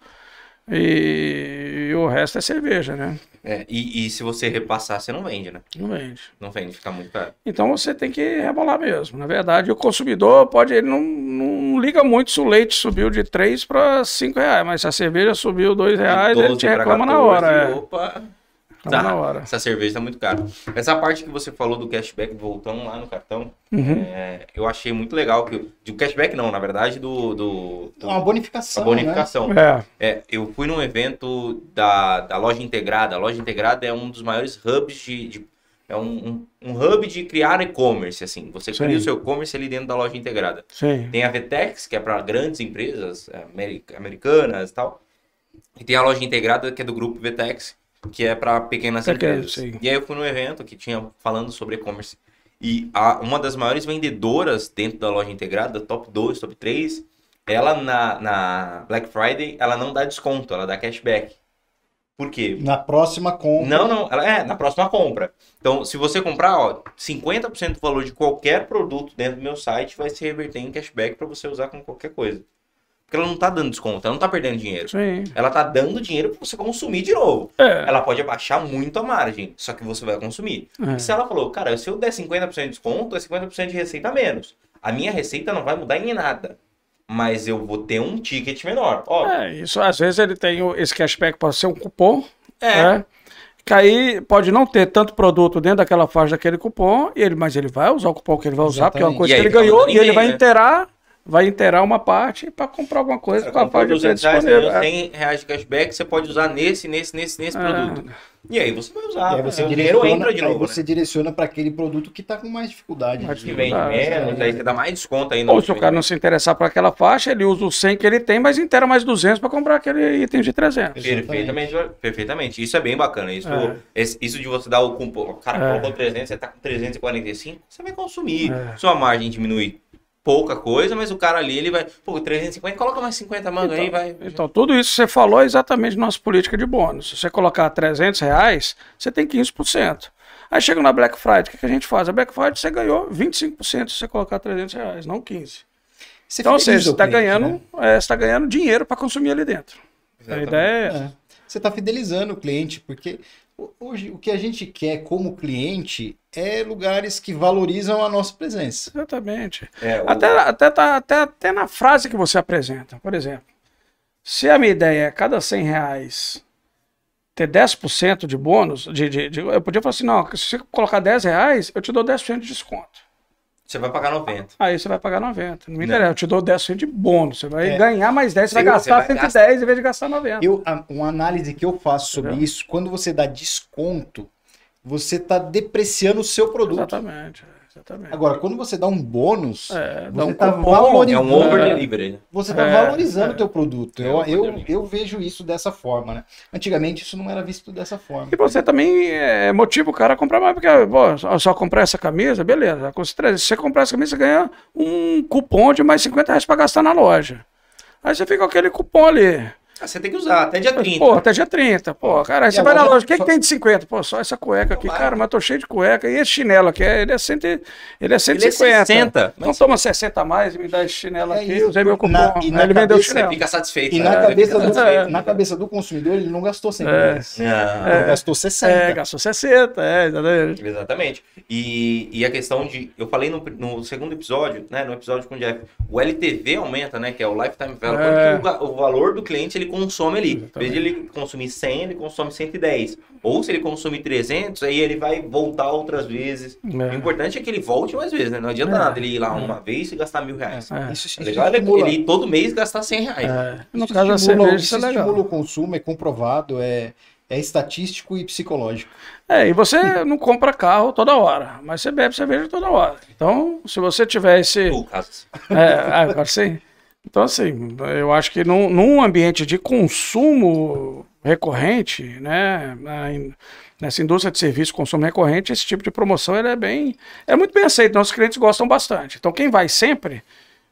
E o resto é cerveja, né? E se você repassar, você não vende, né? Não vende. Não vende, fica muito caro. Então você tem que rebolar mesmo. Na verdade, o consumidor ele não liga muito se o leite subiu de 3 para 5 reais, mas se a cerveja subiu 2 reais, ele te reclama 14, na hora. Opa! Tá na hora. Essa cerveja tá muito cara. Essa parte que você falou do cashback, voltando lá no cartão, eu achei muito legal. De cashback não, na verdade, uma bonificação. A bonificação. Né? Eu fui num evento da Loja Integrada. A Loja Integrada é um dos maiores hubs é um hub de criar e-commerce, assim. Você cria o seu e-commerce ali dentro da Loja Integrada. Sim. Tem a VTEX, que é para grandes empresas americanas e tal. E tem a Loja Integrada, que é do grupo VTEX, que é para pequenas empresas. Sim. E aí eu fui num evento que tinha falando sobre e-commerce. E uma das maiores vendedoras dentro da Loja Integrada, top 2, top 3, ela na Black Friday, ela não dá desconto, ela dá cashback. Por quê? Na próxima compra. Não, ela na próxima compra. Então, se você comprar, 50% do valor de qualquer produto dentro do meu site vai se reverter em cashback para você usar com qualquer coisa. Porque ela não tá dando desconto, ela não tá perdendo dinheiro. Sim. Ela tá dando dinheiro para você consumir de novo. Ela pode abaixar muito a margem, só que você vai consumir. E se ela falou, cara, se eu der 50% de desconto, é 50% de receita a menos. A minha receita não vai mudar em nada. Mas eu vou ter um ticket menor. Isso às vezes ele tem esse cashback pode ser um cupom. Que aí pode não ter tanto produto dentro daquela faixa daquele cupom, mas ele vai usar o cupom que ele vai usar, porque é uma coisa que ele ganhou, e ele vai inteirar uma parte para comprar alguma coisa com a faixa de disponível. R$100 de cashback, você pode usar nesse produto. E aí você vai usar. E aí você entra de novo. Você direciona para aquele produto que está com mais dificuldade. Que vende menos, aí você dá mais desconto ainda. Ou se o cara não se interessar por aquela faixa, ele usa o 100 que ele tem, mas inteira mais 200 para comprar aquele item de 300. Perfeitamente. Isso é bem bacana. Isso de você dar o cupom, o cara colocou 300, você está com 345, você vai consumir. Sua margem diminui pouca coisa, mas o cara ali, ele vai, 350, coloca mais 50 manga aí, vai. Então, tudo isso que você falou é exatamente nossa política de bônus. Se você colocar R$300, você tem 15%. Aí chega na Black Friday, o que a gente faz? A Black Friday você ganhou 25% se você colocar R$300, não 15%. Então, ou seja, você está ganhando dinheiro para consumir ali dentro. Exatamente. A ideia é essa. Você está fidelizando o cliente, porque hoje o que a gente quer como cliente é lugares que valorizam a nossa presença. Exatamente. Até na frase que você apresenta. Por exemplo, se a minha ideia é cada R$100 ter 10% de bônus, eu podia falar assim, não, se você colocar R$10, eu te dou 10% de desconto. Você vai pagar 90. Aí você vai pagar 90. Não me interessa, eu te dou 10% de bônus. Você vai ganhar mais 10, você vai gastar 110 em vez de gastar 90. Uma análise que eu faço sobre isso, quando você dá desconto, você está depreciando o seu produto. Exatamente. Agora, quando você dá um bônus, você está valorizando. É um over delivery. Você está valorizando o teu produto. Eu vejo isso dessa forma, né? Antigamente isso não era visto dessa forma. E você também motiva o cara a comprar mais, porque só comprar essa camisa, beleza. Se você comprar essa camisa, você ganha um cupom de mais R$50 para gastar na loja. Aí você fica com aquele cupom ali. Você tem que usar, até dia 30. Até dia 30. Cara, aí você vai na loja, o que tem de 50? Só essa cueca aqui, cara, mas tô cheio de cueca. E esse chinelo aqui, ele é 150. Ele é 60. Então toma 60 a mais e me dá esse chinelo aqui, usei meu cupom. Aí ele vendeu o chinelo. Você fica satisfeito. E na cabeça do consumidor, ele não gastou 100 reais. Ele gastou 60. Gastou 60, exatamente. Exatamente. E a questão de, eu falei no segundo episódio, né, no episódio com o Jeff, o LTV aumenta, né, que é o Lifetime Value, quanto o valor do cliente ele consome ali. Em vez de ele consumir 100, ele consome 110. Ou se ele consumir 300, aí ele vai voltar outras vezes. O importante é que ele volte mais vezes, né? Não adianta nada ele ir lá uma vez e gastar R$1.000. Isso legal ele ir todo mês gastar R$100. No caso da cerveja, isso estimula o consumo, é comprovado, é estatístico e psicológico. E você não compra carro toda hora, mas você bebe cerveja toda hora. Então, se você tiver esse... agora sim. Então, assim, eu acho que num ambiente de consumo recorrente, né, nessa indústria de serviço, consumo recorrente, esse tipo de promoção é muito bem aceito, nossos clientes gostam bastante. Então, quem vai sempre,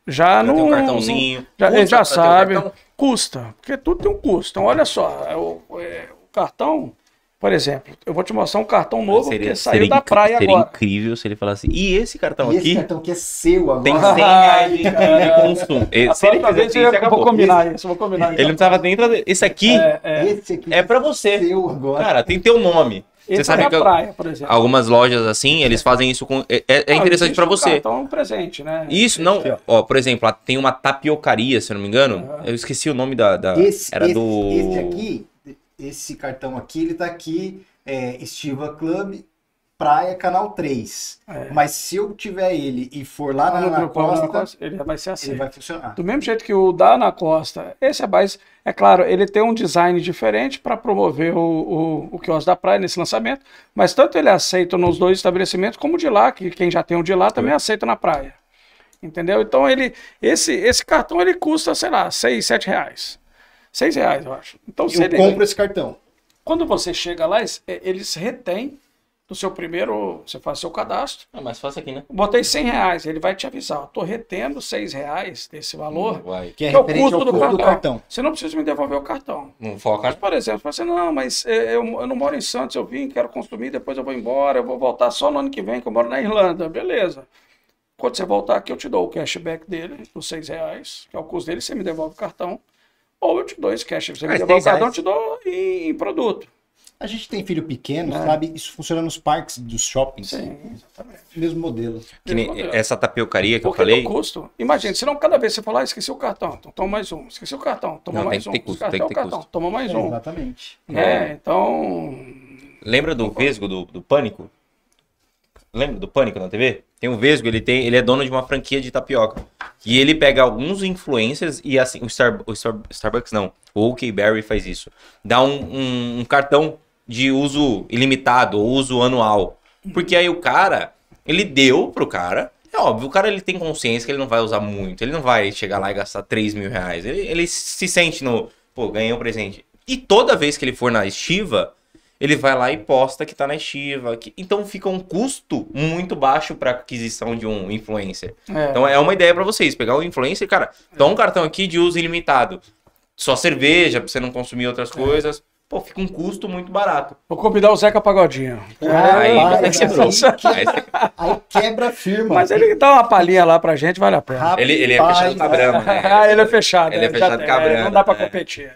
já tem um cartãozinho, já sabe, custa, porque tudo tem um custo. Então, olha só, o cartão... Por exemplo, eu vou te mostrar um cartão novo que saiu da praia agora. Seria incrível se ele falasse, e esse cartão aqui? Esse cartão aqui é seu agora. Tem R$100 de consumo. Se ele fizer isso, vou combinar isso. Ele não estava dentro esse aqui é pra você. Seu agora. Cara, tem teu nome. Você sabe que praia, por exemplo. Algumas lojas assim, eles fazem isso com... É interessante pra você. Então é um presente, né? Isso, não... Ó, por exemplo, tem uma tapiocaria, se eu não me engano. Eu esqueci o nome da... Esse aqui... Esse cartão aqui, ele tá aqui Estiva Club, Praia, Canal 3. Mas se eu tiver ele e for lá na costa, ele vai ser assim. Ele vai funcionar. Do mesmo jeito que o da na costa, esse é mais... É claro, ele tem um design diferente para promover o quiosque da praia nesse lançamento, mas tanto ele aceita nos 2 estabelecimentos, como de lá, que quem já tem um de lá também aceita na praia. Entendeu? Então, esse cartão ele custa, sei lá, 6, 7 reais. 6 reais, eu acho. Então, eu compro esse cartão. Quando você chega lá, eles retêm do seu primeiro, você faz seu cadastro. É mais fácil aqui, né? Botei 100 reais, ele vai te avisar. Estou retendo 6 reais desse valor, que é o custo do cartão. Você não precisa me devolver o cartão. Não foca. Mas, por exemplo, você fala assim, não, mas eu não moro em Santos, eu vim, quero consumir, depois eu vou embora, eu vou voltar só no ano que vem, que eu moro na Irlanda. Beleza. Quando você voltar aqui, eu te dou o cashback dele, dos 6 reais, que é o custo dele, você me devolve o cartão. Ou eu te dou esse cash, você me devolve o cartão, eu te dou em produto. A gente tem filho pequeno, sabe? Isso funciona nos parques dos shoppings. Sim, exatamente. Mesmo modelo. Que nem essa tapiocaria que eu falei. Porque custo. Imagina, senão cada vez você falar, esqueci o cartão, então toma mais um. Esqueci o cartão, toma mais um. Tem que ter custo. Toma mais um. Exatamente. Então... Lembra do Vesgo, do Pânico? Lembra do Pânico na TV? Tem um Vesgo, ele é dono de uma franquia de tapioca. E ele pega alguns influencers e assim, o Starbucks não, o OK Berry faz isso. Dá um cartão de uso ilimitado, ou uso anual. Porque aí o cara, ele deu pro cara, é óbvio, o cara ele tem consciência que ele não vai usar muito, ele não vai chegar lá e gastar 3 mil reais. Ele se sente ganhei um presente. E toda vez que ele for na estiva, ele vai lá e posta que tá na estiva. Então fica um custo muito baixo para aquisição de um influencer. Então é uma ideia para vocês. Pegar o influencer, cara, dá um cartão aqui de uso ilimitado. Só cerveja, pra você não consumir outras coisas. Pô, fica um custo muito barato. Vou convidar o Zeca Pagodinho. Aí quebra a firma. Mas ele dá uma palhinha lá pra gente, vale a pena. Ele é fechado com a Brahma, né? Ele é fechado. Ele é fechado com a Brahma. Não dá pra competir.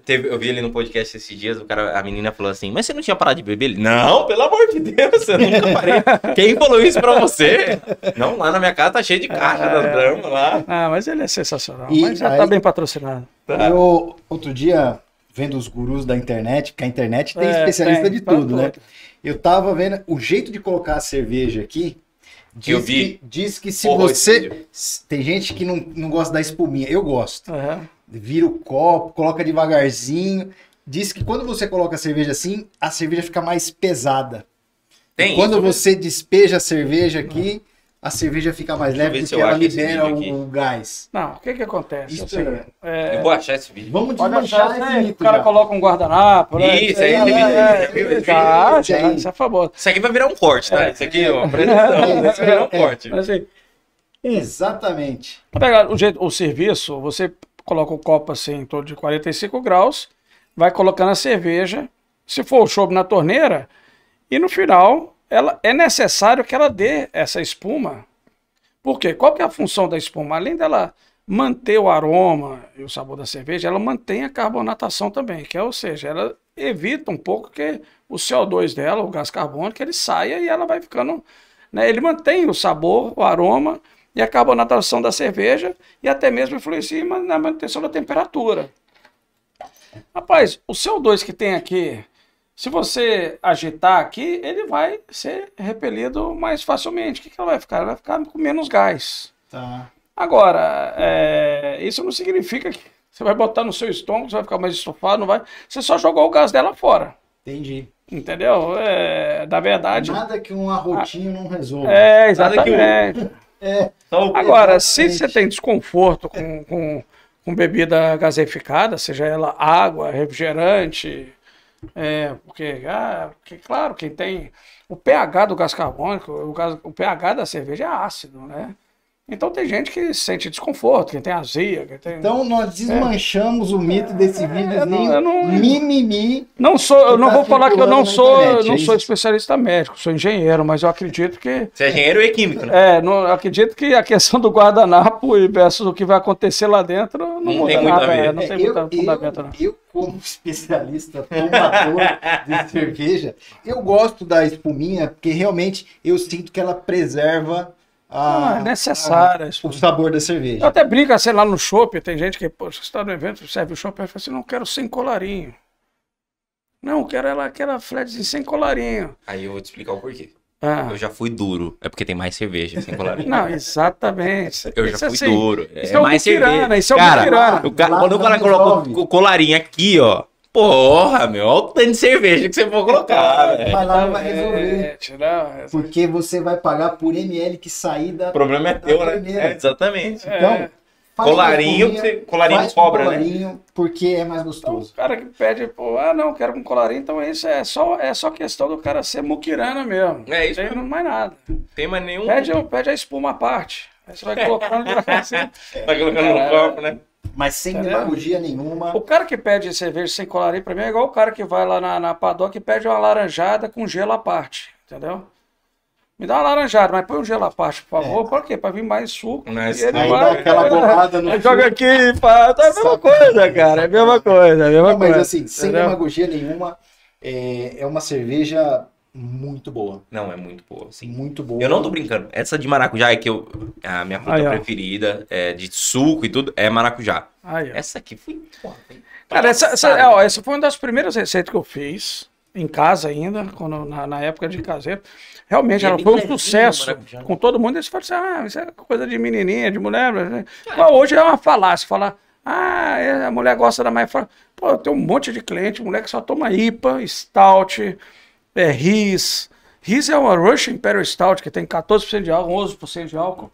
Eu vi ele no podcast esses dias, a menina falou assim, mas você não tinha parado de beber? Ele, não, pelo amor de Deus, eu nunca parei. Quem falou isso pra você? Não, lá na minha casa tá cheio de caixa das Brahma lá. Mas ele é sensacional. Mas já tá bem patrocinado. Eu, outro dia... vendo os gurus da internet, porque a internet tem especialista de tudo, né? Eu tava vendo o jeito de colocar a cerveja aqui. Diz que se você... Tem gente que não gosta da espuminha. Eu gosto. Vira o copo, coloca devagarzinho. Diz que quando você coloca a cerveja assim, a cerveja fica mais pesada. Quando você despeja a cerveja aqui... a cerveja fica mais leve porque ela libera o gás. Não, o que acontece? Eu vou achar esse vídeo. Vamos desmanchar esse mito. O cara coloca um guardanapo, né? Isso, isso é famoso. Isso aqui vai virar um corte, tá? Isso aqui é uma apresentação, isso vai virar um corte. Exatamente. Vou pegar o serviço, você coloca o copo assim em torno de 45 graus, vai colocando a cerveja, se for o chopp na torneira, e no final... é necessário que ela dê essa espuma. Por quê? Qual que é a função da espuma? Além dela manter o aroma e o sabor da cerveja, ela mantém a carbonatação também, ou seja, ela evita um pouco que o CO2 dela, o gás carbônico, ele saia e ela vai ficando... né? Ele mantém o sabor, o aroma e a carbonatação da cerveja e até mesmo influencia na manutenção da temperatura. Rapaz, o CO2 que tem aqui... se você agitar aqui, ele vai ser repelido mais facilmente. O que ela vai ficar? Ela vai ficar com menos gás. Tá. Agora, isso não significa que você vai botar no seu estômago, você vai ficar mais estufado, não vai. Você só jogou o gás dela fora. Entendi. Entendeu? Na verdade... nada que um arrotinho não resolva. Exatamente. Agora, se você tem desconforto com bebida gaseificada, seja ela água, refrigerante... porque, claro, quem tem o pH do gás carbônico, o pH da cerveja é ácido, né? Então tem gente que sente desconforto, quem tem azia. Então nós desmanchamos o mito desse videozinho, mimimi. Eu não vou falar que eu não sou especialista médico, sou engenheiro, mas eu acredito que... Você é engenheiro e químico, né? Eu acredito que a questão do guardanapo e versus o que vai acontecer lá dentro não muda nada. Não tem muito fundamento, não. Eu, como especialista, tomador de cerveja, eu gosto da espuminha, porque realmente eu sinto que ela preserva é necessária. O sabor da cerveja. Eu até brinco, sei lá, no chopp, tem gente que, você está no evento, serve o chopp, e fala assim, não quero sem colarinho. Não, quero aquela flatzinha sem colarinho. Aí eu vou te explicar o porquê. Eu já fui duro. É porque tem mais cerveja sem colarinho. Não, exatamente. Eu já fui duro. Isso é mais cerveja. Isso é o quando o cara coloca o colarinho aqui, ó. Porra, meu, olha o tanto de cerveja que você for colocar. Vai lá, não vai resolver. Porque você vai pagar por ml que sair da. O problema é teu, né? Exatamente. Então. Colarinho cobra, colarinho, né? Porque é mais gostoso. Então, o cara que pede, não, quero com colarinho, então isso é só questão do cara ser muquirana mesmo. É isso. Não tem mais nada. Tem mais nenhum. Pede a espuma à parte. Aí você vai colocando assim. Vai colocando no copo, né? Mas sem demagogia nenhuma. O cara que pede cerveja sem colarinho, pra mim, é igual o cara que vai lá na padoca e pede uma laranjada com gelo à parte, entendeu? Me dá uma laranjada, mas põe um gelo à parte, por favor. Por quê? Pra vir mais suco. Mas aí dá aquela borrada no joga aqui, pá. É a mesma coisa, cara. É a mesma coisa. Mas assim, sem demagogia nenhuma, é uma cerveja muito boa. Não, é muito boa. Sim. Muito boa. Eu não tô brincando. Essa de maracujá é a minha fruta preferida, de suco e tudo, é maracujá. Essa aqui foi... Cara, essa foi uma das primeiras receitas que eu fiz. Em casa ainda, na época de caseiro. Realmente, ela foi um sucesso com todo mundo. Eles falaram assim, isso é coisa de menininha, de mulher. Hoje é uma falácia, falar, a mulher gosta da mais. Pô, tem um monte de cliente, mulher que só toma IPA, Stout, Riz. Riz é uma Russian Imperial Stout, que tem 14% de álcool, 11% de álcool.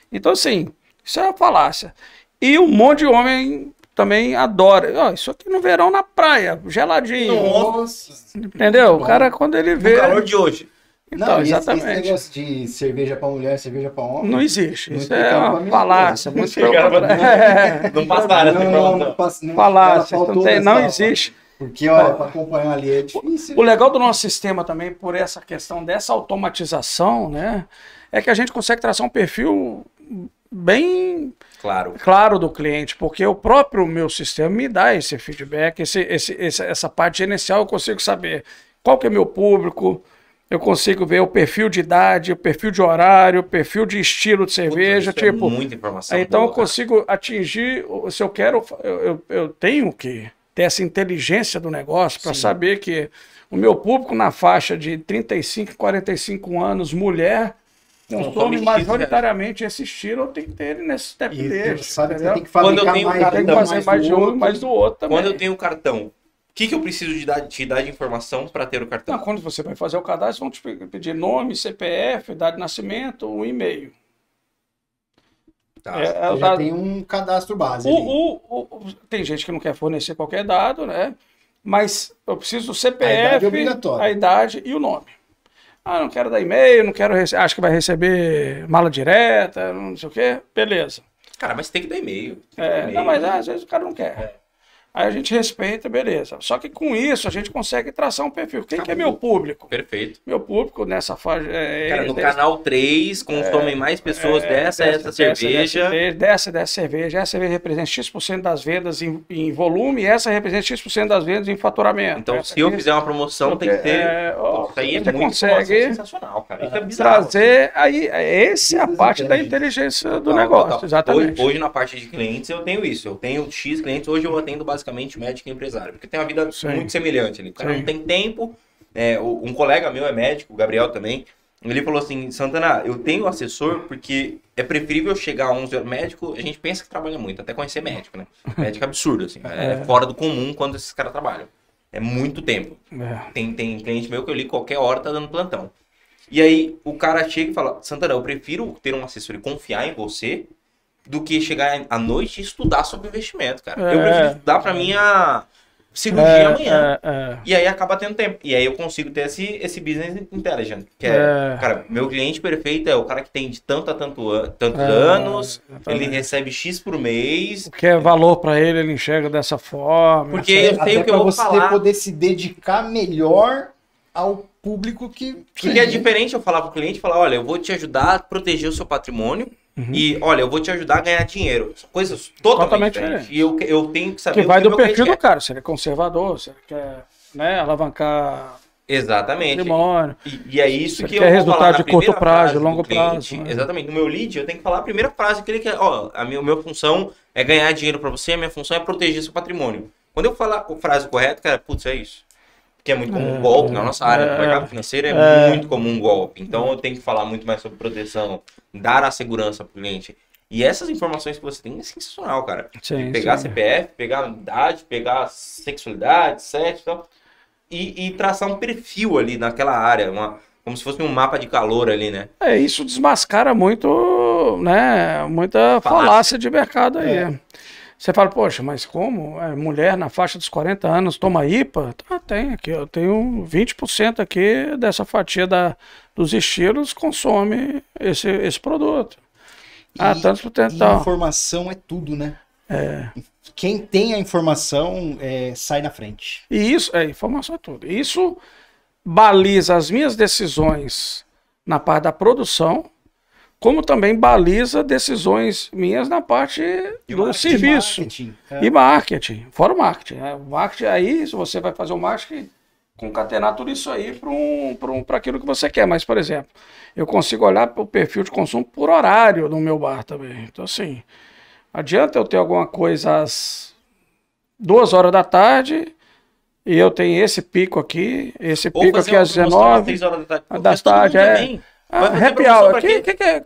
Então, assim, isso é uma falácia. E um monte de homem... também adora. Isso aqui no verão na praia, geladinho. Nossa. Entendeu? O cara, quando ele vê... O calor de hoje. Então, exatamente. Esse negócio de cerveja pra mulher, cerveja pra homem... Não existe. Isso é uma falácia. Não passaram. Não falácia. Não existe. Porque, olha, para acompanhar ali é difícil. O legal do nosso sistema também, por essa questão dessa automatização, né, é que a gente consegue traçar um perfil bem claro do cliente, porque o próprio meu sistema me dá esse feedback, essa parte inicial eu consigo saber qual que é meu público, eu consigo ver o perfil de idade, o perfil de horário, o perfil de estilo de cerveja, tipo... É muita informação. Então boa, eu consigo atingir, se eu quero, eu tenho que ter essa inteligência do negócio para saber que o meu público na faixa de 35, 45 anos, mulher... consome majoritariamente esse estilo, eu tenho que ter ele nesse step dele. Sabe que você tem que fabricar tem que fazer mais de um, mais do outro também. Quando eu tenho o cartão, o que eu preciso te dar de informação para ter o cartão? Não, quando você vai fazer o cadastro, vão te pedir nome, CPF, data de nascimento, um e-mail. Tá, já tem um cadastro básico. Tem gente que não quer fornecer qualquer dado, né? Mas eu preciso do CPF, a idade e o nome. Não quero dar e-mail, não quero acho que vai receber mala direta, não sei o quê. Beleza. Cara, mas tem que dar e-mail. Não, mas às vezes o cara não quer. Aí a gente respeita, beleza. Só que com isso a gente consegue traçar um perfil. Quem que é meu público? Perfeito. Meu público nessa faixa... Cara, no canal 3, consomem mais pessoas dessa cerveja. Dessa cerveja. Essa cerveja representa X% das vendas em volume e essa representa X% das vendas em faturamento. Então, se eu fizer uma promoção, tem que ter... Isso aí é muito sensacional, cara. Isso é bizarro. Trazer... Essa é a parte da inteligência do negócio. Exatamente. Hoje, na parte de clientes, eu tenho isso. Eu tenho X clientes. Hoje eu atendo basicamente médico e empresário, porque tem uma vida muito semelhante ali. O cara não tem tempo. Um colega meu é médico, o Gabriel também. Ele falou assim: Santana, eu tenho assessor porque é preferível chegar a 11 horas. Médico, a gente pensa que trabalha muito, até conhecer médico, né? Médico é absurdo, assim. É fora do comum quando esses caras trabalham. É muito tempo. Tem cliente meu que eu li qualquer hora tá dando plantão. E aí o cara chega e fala: Santana, eu prefiro ter um assessor e confiar em você do que chegar à noite e estudar sobre investimento, cara. Eu prefiro estudar pra minha cirurgia amanhã. E aí acaba tendo tempo. E aí eu consigo ter esse business intelligent. Que cara, meu cliente perfeito é o cara que tem de tanto a tantos anos, ele recebe X por mês. O que é valor pra ele, ele enxerga dessa forma. Porque eu sei o que eu vou falar. Pra você poder se dedicar melhor ao público que é diferente eu falar pro cliente, falar, olha, eu vou te ajudar a proteger o seu patrimônio. E, olha, eu vou te ajudar a ganhar dinheiro. São coisas totalmente diferentes. E eu tenho que saber que vai do perfil do cara. Se ele é conservador, se ele quer alavancar... Exatamente. Patrimônio. E é isso que eu vou resultado falar de curto prazo, de longo prazo. Exatamente. No meu lead, eu tenho que falar a primeira frase que ele quer. A minha função é ganhar dinheiro pra você, a minha função é proteger seu patrimônio. Quando eu falar a frase correta, cara, putz, é isso. que é muito comum um golpe na nossa área, no mercado financeiro é muito comum um golpe. Então eu tenho que falar muito mais sobre proteção, dar a segurança para o cliente. E essas informações que você tem é sensacional, cara. Sim, pegar CPF, pegar idade, pegar sexualidade, sexo e tal, e traçar um perfil ali naquela área, como se fosse um mapa de calor ali, né? Isso desmascara muito, né, muita falácia de mercado aí. Você fala, poxa, mas como? Mulher na faixa dos 40 anos toma IPA? Tem aqui, eu tenho 20% aqui dessa fatia dos estilos consome esse produto. Tanto tentar. Informação é tudo, né? Quem tem a informação sai na frente. E isso, informação é tudo. Isso baliza as minhas decisões na parte da produção, como também baliza decisões minhas na parte do serviço. E marketing. Fora o marketing. O marketing aí, se você vai fazer o marketing, concatenar tudo isso aí para aquilo que você quer. Mas, por exemplo, eu consigo olhar para o perfil de consumo por horário no meu bar também. Então, assim, adianta eu ter alguma coisa às 2 horas da tarde e eu tenho esse pico aqui, às 19 da tarde. Happy hour.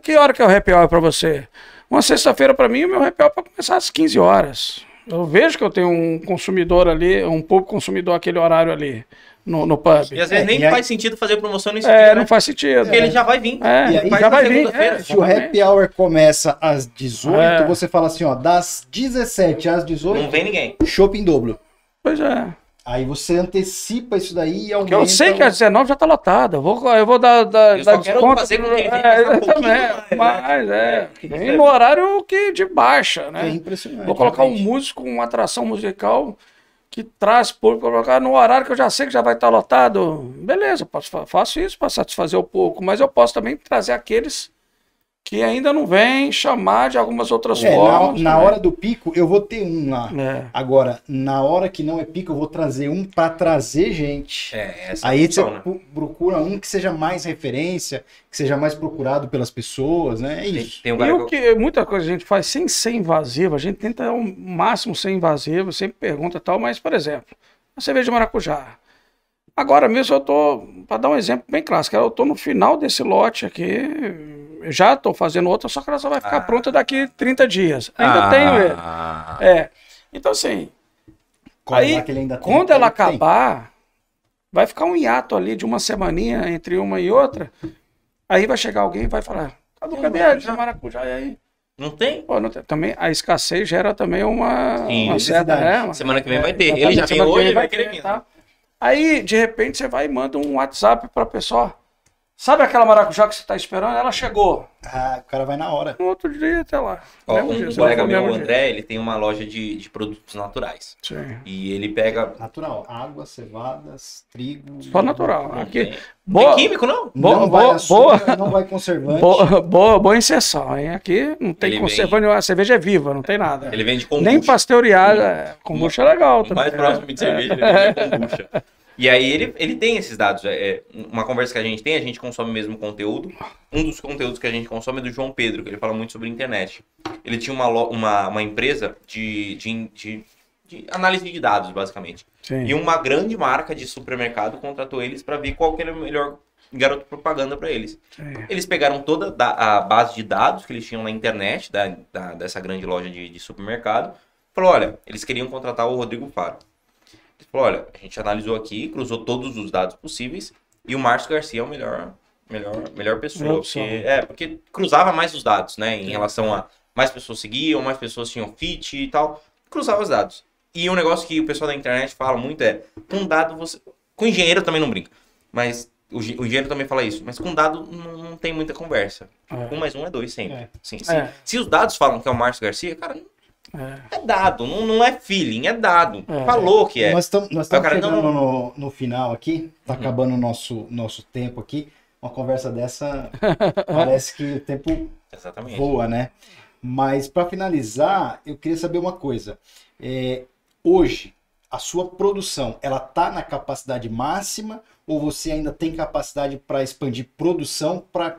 Que hora que é o happy hour para você? Uma sexta-feira para mim, o meu happy hour para começar às 15 horas. Eu vejo que eu tenho um consumidor ali, um público consumidor aquele horário ali no pub. E às vezes nem faz sentido fazer promoção nesse dia, não faz sentido. Porque ele já vai vir. Já vai vir. Se o happy hour começa às 18, você fala assim, ó, das 17 às 18... Não vem ninguém. Shopping dobro. Pois é. Aí você antecipa isso daí e aumenta... Porque eu sei que às 19 já tá lotada. Eu vou dar desconto. Fazer com quem vem no horário de baixa, né? É impressionante. Vou colocar um músico, uma atração musical que traz público, colocar no horário que eu já sei que já vai estar lotado. Beleza, faço isso para satisfazer o público, mas eu posso também trazer aqueles que ainda não vem, chamar de algumas outras formas. Na hora do pico, eu vou ter um lá. Agora, na hora que não é pico, eu vou trazer um para trazer gente. Aí você procura um que seja mais referência, que seja mais procurado pelas pessoas, né? É isso. Muita coisa a gente faz sem ser invasivo, a gente tenta ao máximo ser invasivo, sempre pergunta e tal, mas, por exemplo, a cerveja de maracujá. Agora mesmo eu tô, para dar um exemplo bem clássico, eu tô no final desse lote aqui, já tô fazendo outra, só que ela só vai ficar pronta daqui 30 dias. Ainda tenho ele. Então assim, quando ela acabar, vai ficar um hiato ali de uma semaninha entre uma e outra, aí vai chegar alguém e vai falar, cadê a de maracujá? E aí? Não tem? Não tem. Também a escassez gera também uma certa... Semana que vem vai ter. Ele já vem hoje, vai querer vir. Tá? Aí, de repente, você vai e manda um WhatsApp para a pessoa. Sabe aquela maracujá que você está esperando? Ela chegou. O cara vai na hora. No outro dia, até lá. Um colega meu, o André, ele tem uma loja de produtos naturais. Sim. E ele pega... Natural. Água, cevadas, trigo... Só natural. Aqui... Não tem químico, não? Não vai açúcar, não vai conservante. Boa inserção, hein? Aqui não tem conservante, a cerveja é viva, não tem nada. Ele vende kombucha. Nem pasteurizada. Kombucha é legal também. Mais próximo de cerveja, ele vende kombucha. E aí ele tem esses dados. Uma conversa que a gente consome o mesmo conteúdo. Um dos conteúdos que a gente consome é do João Pedro, que ele fala muito sobre internet. Ele tinha uma empresa de análise de dados, basicamente. Sim. E uma grande marca de supermercado contratou eles para ver qual que era o melhor garoto propaganda para eles. Sim. Eles pegaram toda a base de dados que eles tinham na internet, dessa grande loja de supermercado. Falou, olha, eles queriam contratar o Rodrigo Faro. Ele falou, olha, a gente analisou aqui, cruzou todos os dados possíveis e o Márcio Garcia é o melhor pessoa. Porque cruzava mais os dados, né? Em relação a mais pessoas seguiam, mais pessoas tinham fit e tal. Cruzava os dados. E um negócio que o pessoal da internet fala muito com dado você... Com engenheiro também não brinca. Mas o engenheiro também fala isso. Mas com dado não tem muita conversa. 1 mais 1 é 2 sempre. Sim. Se os dados falam que é o Márcio Garcia, cara... É dado, não é feeling, é dado. Falou que é. Nós estamos chegando no final aqui, tá acabando o nosso tempo aqui. Uma conversa dessa, parece que o tempo voa, né? Mas para finalizar, eu queria saber uma coisa. Hoje, a sua produção, ela tá na capacidade máxima ou você ainda tem capacidade para expandir produção para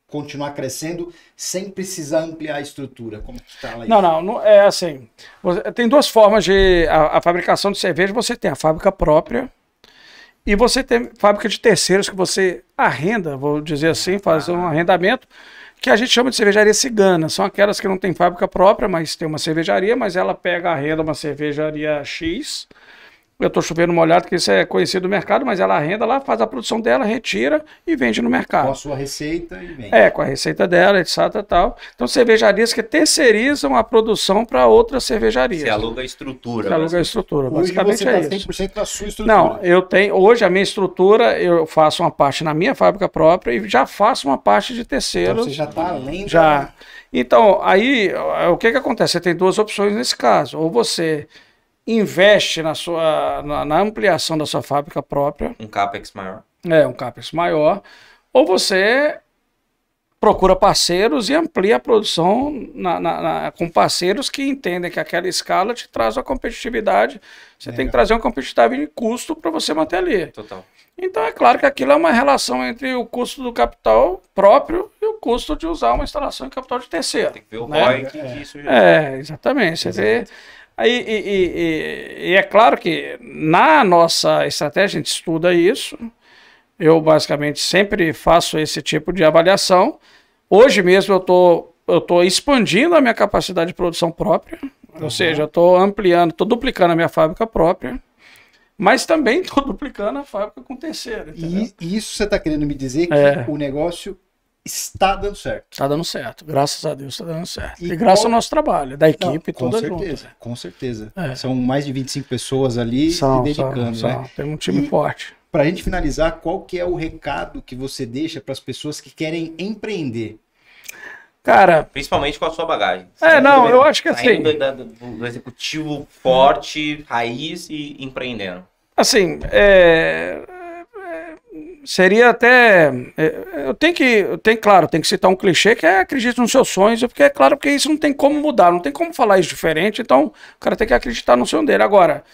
continuar crescendo sem precisar ampliar a estrutura? Como que está lá? Não, é assim. Tem duas formas de... A fabricação de cerveja, você tem a fábrica própria E você tem fábrica de terceiros que você arrenda, vou dizer assim, faz um arrendamento, que a gente chama de cervejaria cigana. São aquelas que não tem fábrica própria, mas tem uma cervejaria, mas ela pega, arrenda uma cervejaria X. Eu estou chovendo molhado, porque isso é conhecido no mercado, mas ela arrenda lá, faz a produção dela, retira e vende no mercado. Com a sua receita e vende. Com a receita dela, etc. Tal. Então, cervejarias que terceirizam a produção para outras cervejarias. Você aluga a estrutura. Você aluga a estrutura, basicamente você é isso. 100% da sua estrutura. Não, eu tenho, hoje a minha estrutura, eu faço uma parte na minha fábrica própria e já faço uma parte de terceiros. Então, você já está além já. Então, aí, o que acontece? Você tem duas opções nesse caso. Ou você investe na ampliação da sua fábrica própria. Um CAPEX maior. Um CAPEX maior. Ou você procura parceiros e amplia a produção com parceiros que entendem que aquela escala te traz uma competitividade. Você tem que trazer uma competitividade de custo para você manter ali. Total. Então é claro que aquilo é uma relação entre o custo do capital próprio e o custo de usar uma instalação em capital de terceiro. Tem que ver o ROI disso. Exatamente. Você vê... E é claro que na nossa estratégia a gente estuda isso. Eu basicamente sempre faço esse tipo de avaliação. Hoje mesmo eu tô expandindo a minha capacidade de produção própria, ou seja, eu estou ampliando, estou duplicando a minha fábrica própria, mas também estou duplicando a fábrica com terceiro. E isso você está querendo me dizer que o negócio está dando certo. Está dando certo, graças a Deus está dando certo. E graças ao nosso trabalho, da equipe toda junto. Com certeza. São mais de 25 pessoas ali se dedicando. Né? Tem um time forte. Para a gente finalizar, qual que é o recado que você deixa para as pessoas que querem empreender? Cara, principalmente com a sua bagagem. Eu acho que assim... do executivo forte, raiz e empreendendo. Assim, seria até... Eu tenho que citar um clichê que é acredite nos seus sonhos, porque é claro que isso não tem como mudar, não tem como falar isso diferente, então o cara tem que acreditar no sonho dele. Agora,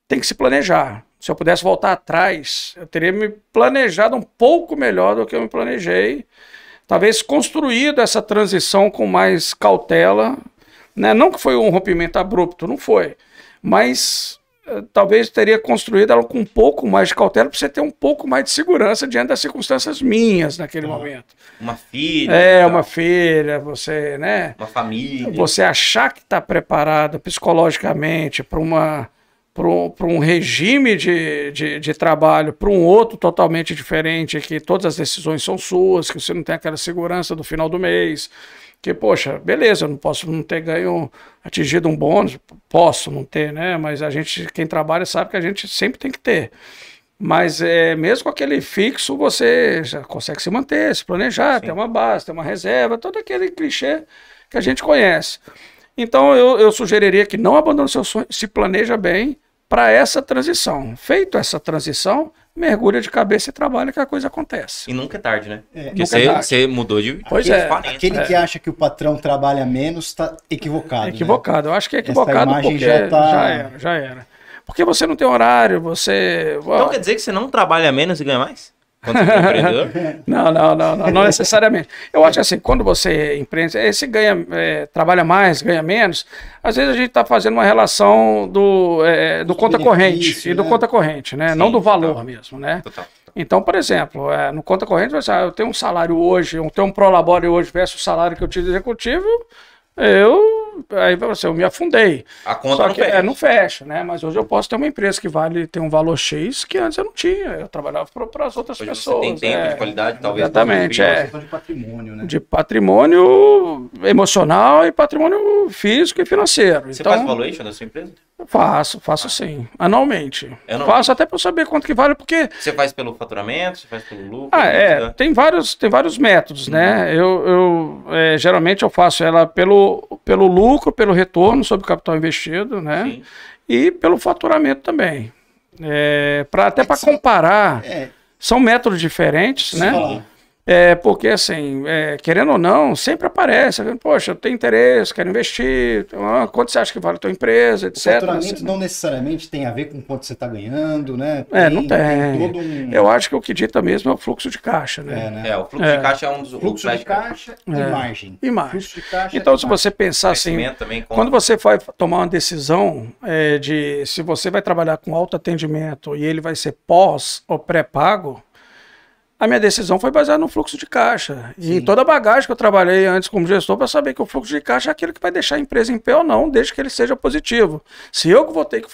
tem que se planejar. Se eu pudesse voltar atrás, eu teria me planejado um pouco melhor do que eu me planejei. Talvez construído essa transição com mais cautela. Né? Não que foi um rompimento abrupto, não foi. Mas talvez teria construído ela com um pouco mais de cautela para você ter um pouco mais de segurança diante das circunstâncias minhas naquele momento. Uma filha. Uma filha, você, né? Uma família. Você achar que está preparado psicologicamente para um regime de trabalho, para um outro totalmente diferente, que todas as decisões são suas, que você não tem aquela segurança do final do mês, que, poxa, beleza, eu não posso não ter atingido um bônus, posso não ter, né? Mas quem trabalha sabe que a gente sempre tem que ter. Mas mesmo com aquele fixo, você já consegue se manter, se planejar, ter uma base, ter uma reserva, todo aquele clichê que a gente conhece. Então eu sugeriria que não abandone seu sonho, se planeja bem para essa transição. Feito essa transição, mergulha de cabeça e trabalha que a coisa acontece. E nunca é tarde, né? Porque você mudou de... Pois aquele que acha que o patrão trabalha menos está equivocado. Equivocado. Né? Eu acho que é equivocado porque já era. Porque você não tem horário, você... Então quer dizer que você não trabalha menos e ganha mais? Quando você é empreendedor? Não necessariamente. Eu acho assim, quando você empreende, se trabalha mais, ganha menos, às vezes a gente está fazendo uma relação do conta corrente e do conta corrente, né? Sim, não do valor mesmo, né? Total. Então, por exemplo, no conta corrente, eu tenho um salário hoje, eu tenho um prolabore hoje versus o salário que eu tive de executivo, eu me afundei. A conta não fecha, né? Mas hoje eu posso ter uma empresa que tem um valor X que antes eu não tinha. Eu trabalhava para as outras pessoas. Você tem tempo de qualidade, talvez. Exatamente. De patrimônio, né? De patrimônio emocional e patrimônio físico e financeiro. Você faz valuation da sua empresa? Faço sim, anualmente. Faço até para eu saber quanto que vale, porque... Você faz pelo faturamento, você faz pelo lucro? Tem vários métodos, né? Geralmente eu faço ela pelo lucro, pelo retorno sobre o capital investido, né? Sim. E pelo faturamento também. Para comparar, são métodos diferentes, né? Porque assim, querendo ou não, sempre aparece. Poxa, eu tenho interesse, quero investir. Quanto você acha que vale a tua empresa, etc. O faturamento não necessariamente tem a ver com quanto você está ganhando, né? Não tem. Todo eu acho que o que dita mesmo é o fluxo de caixa, né? O fluxo de caixa é um dos... Fluxo de caixa e margem. E margem. Fluxo de caixa então, se você pensar assim, quando você vai tomar uma decisão de se você vai trabalhar com autoatendimento e ele vai ser pós ou pré-pago, a minha decisão foi baseada no fluxo de caixa. Sim. E em toda a bagagem que eu trabalhei antes como gestor para saber que o fluxo de caixa é aquilo que vai deixar a empresa em pé ou não, desde que ele seja positivo. Se eu vou ter que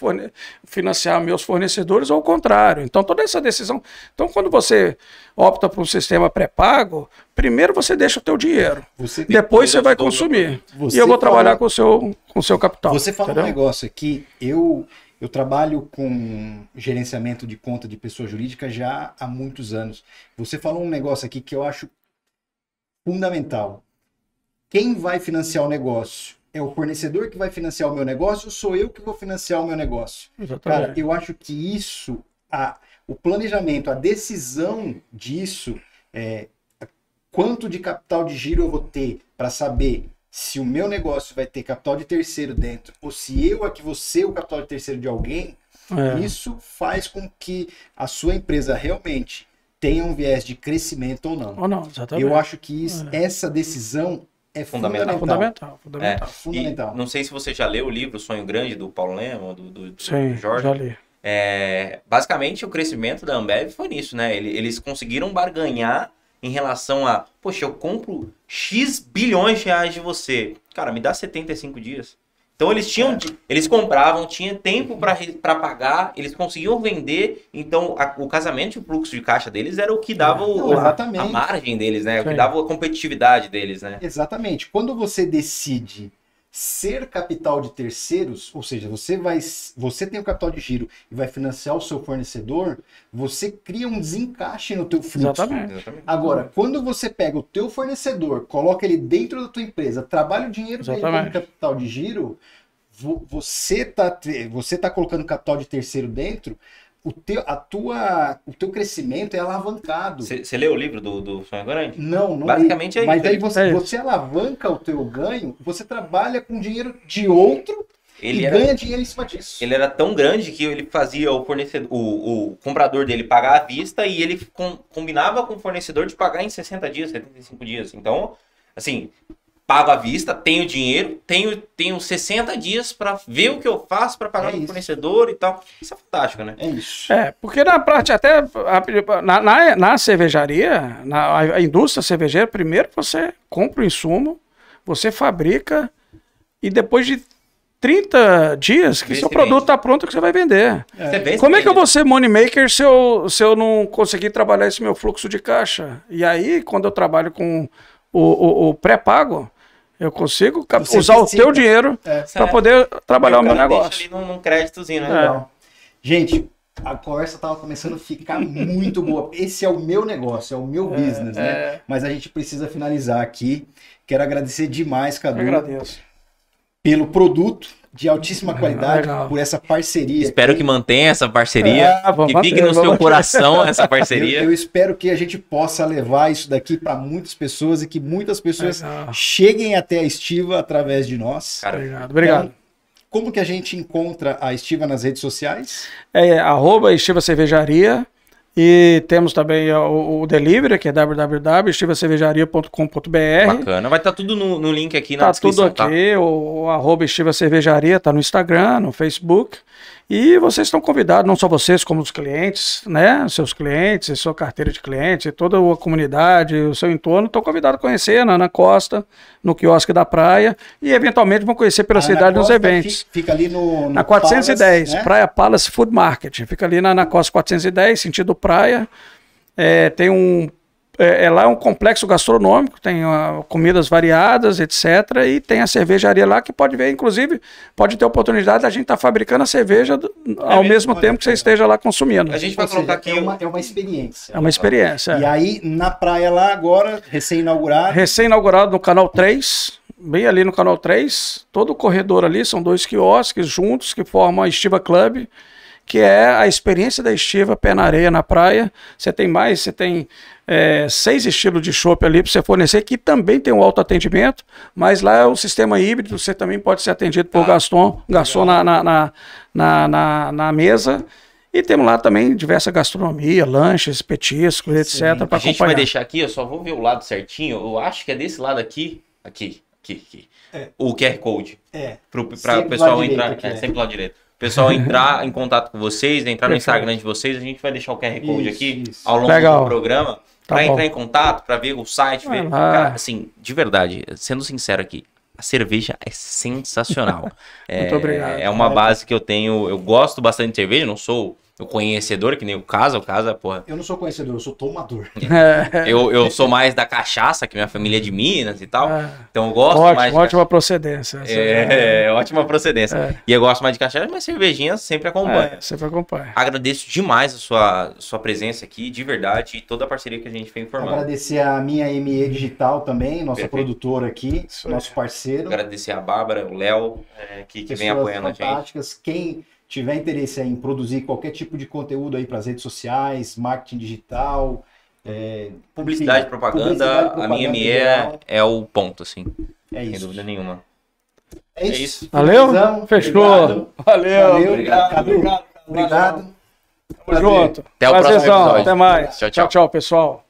financiar meus fornecedores ou o contrário. Então, toda essa decisão... Então, quando você opta por um sistema pré-pago, primeiro você deixa o teu dinheiro. Depois você vai consumir. E eu vou trabalhar com o seu capital. Você falou um negócio aqui, eu trabalho com gerenciamento de conta de pessoa jurídica já há muitos anos. Você falou um negócio aqui que eu acho fundamental. Quem vai financiar o negócio? É o fornecedor que vai financiar o meu negócio ou sou eu que vou financiar o meu negócio? Exatamente. Cara, eu acho que isso, o planejamento, a decisão disso, quanto de capital de giro eu vou ter para saber se o meu negócio vai ter capital de terceiro dentro, ou se eu aqui vou ser o capital de terceiro de alguém, isso faz com que a sua empresa realmente tenha um viés de crescimento ou não. Ou não, exatamente. Eu acho que essa decisão é fundamental. E não sei se você já leu o livro Sonho Grande, do Paulo Lema, do Sim, Jorge. Já li. Basicamente, o crescimento da Ambev foi nisso, né? Eles conseguiram barganhar em relação a, poxa, eu compro X bilhões de reais de você. Cara, me dá 75 dias. Então eles compravam, tinha tempo para pagar, eles conseguiam vender. Então o casamento e o fluxo de caixa deles era o que dava a margem deles, né? O que dava a competitividade deles, né? Exatamente. Quando você decide ser capital de terceiros, ou seja, você tem o capital de giro e vai financiar o seu fornecedor, você cria um desencaixe no teu fluxo. Exatamente. Agora, quando você pega o teu fornecedor, coloca ele dentro da tua empresa, trabalha o dinheiro dele como capital de giro, você tá colocando capital de terceiro dentro, o teu crescimento é alavancado. Você leu o livro do Sonho Grande? Não basicamente li. Mas aí você alavanca o teu ganho, você trabalha com dinheiro de outro ganha dinheiro em cima disso. Ele era tão grande que ele fazia o comprador dele pagar à vista e ele combinava com o fornecedor de pagar em 60 dias, 75 dias. Então, assim, pago à vista, tenho dinheiro, tenho 60 dias para ver o que eu faço para pagar o fornecedor e tal. Isso é fantástico, né? É isso. Porque na parte, até na cervejaria, a indústria cervejeira, primeiro você compra o insumo, você fabrica e depois de 30 dias que seu produto está pronto que você vai vender. Como é que eu vou ser money maker se eu não conseguir trabalhar esse meu fluxo de caixa? E aí, quando eu trabalho com o pré-pago, eu consigo usar o teu dinheiro para poder trabalhar o meu negócio. Deixa ali num créditozinho, né? Legal. Gente, a conversa estava começando a ficar muito boa. Esse é o meu negócio, é o meu business, né? Mas a gente precisa finalizar aqui. Quero agradecer demais, Cadu. Eu agradeço. Pelo produto de altíssima qualidade, por essa parceria. Espero que mantenha essa parceria, que fique no seu coração essa parceria. Eu espero que a gente possa levar isso daqui para muitas pessoas e que muitas pessoas cheguem até a Estiva através de nós. Cara, obrigado. Então, como que a gente encontra a Estiva nas redes sociais? @Estiva Cervejaria. E temos também o delivery, que é www.estivacervejaria.com.br. Bacana, vai estar tudo no link aqui na descrição. Tá tudo aqui, o @Estiva Cervejaria está no Instagram, no Facebook. E vocês estão convidados, não só vocês, como os clientes, né? Seus clientes, sua carteira de clientes, toda a comunidade, o seu entorno, estão convidados a conhecer na Ana Costa, no quiosque da praia, e eventualmente vão conhecer pela cidade nos eventos. Fica ali na 410, Palace, né? Praia Palace Food Market. Fica ali na Costa 410, sentido praia. Tem lá é um complexo gastronômico, tem comidas variadas, etc. E tem a cervejaria lá que pode ver, inclusive, pode ter oportunidade de a gente estar fabricando a cerveja ao mesmo tempo que você esteja lá consumindo. A gente vai colocar aqui. É uma experiência. É uma experiência. E aí, na praia lá agora, recém-inaugurado. Recém-inaugurado no Canal 3, bem ali no Canal 3. Todo o corredor ali, são 2 quiosques juntos que formam a Estiva Club. que é a experiência da estiva, pé na areia, na praia. Você tem 6 estilos de chopp ali para você fornecer, que também tem um autoatendimento, mas lá é o sistema híbrido, você também pode ser atendido por garçom na mesa. E temos lá também diversa gastronomia, lanches, petiscos, etc. para acompanhar. A gente vai deixar aqui, eu só vou ver o lado certinho, eu acho que é desse lado aqui. O QR Code. Para o pessoal entrar. Sempre lá direito. O pessoal entrar em contato com vocês, entrar no Instagram de vocês, a gente vai deixar o QR Code aqui ao longo do programa. Para entrar em contato, para ver o site. Cara, assim, de verdade, sendo sincero aqui, a cerveja é sensacional. Muito obrigado. É uma base que eu tenho. Eu gosto bastante de cerveja, não sou o conhecedor, que nem o Casa, porra. Eu não sou conhecedor, eu sou tomador. Eu sou mais da cachaça, que minha família é de Minas e tal. Então eu gosto mais. Ótima procedência. Ótima procedência. E eu gosto mais de cachaça, mas cervejinha sempre acompanha. Sempre acompanha. Agradeço demais a sua presença aqui, de verdade, e toda a parceria que a gente vem formando. Agradecer a minha ME Digital também, nossa produtora aqui, nosso parceiro. Agradecer a Bárbara, o Léo, que vem apoiando a gente. Quem tiver interesse em produzir qualquer tipo de conteúdo aí para as redes sociais, marketing digital, publicidade, propaganda, a minha ME é o ponto, assim. Sem dúvida nenhuma. É isso. Valeu? Fechou. Obrigado. Valeu. Obrigado. Tamo junto. Até o próximo episódio. Até mais. Tchau, Tchau, pessoal.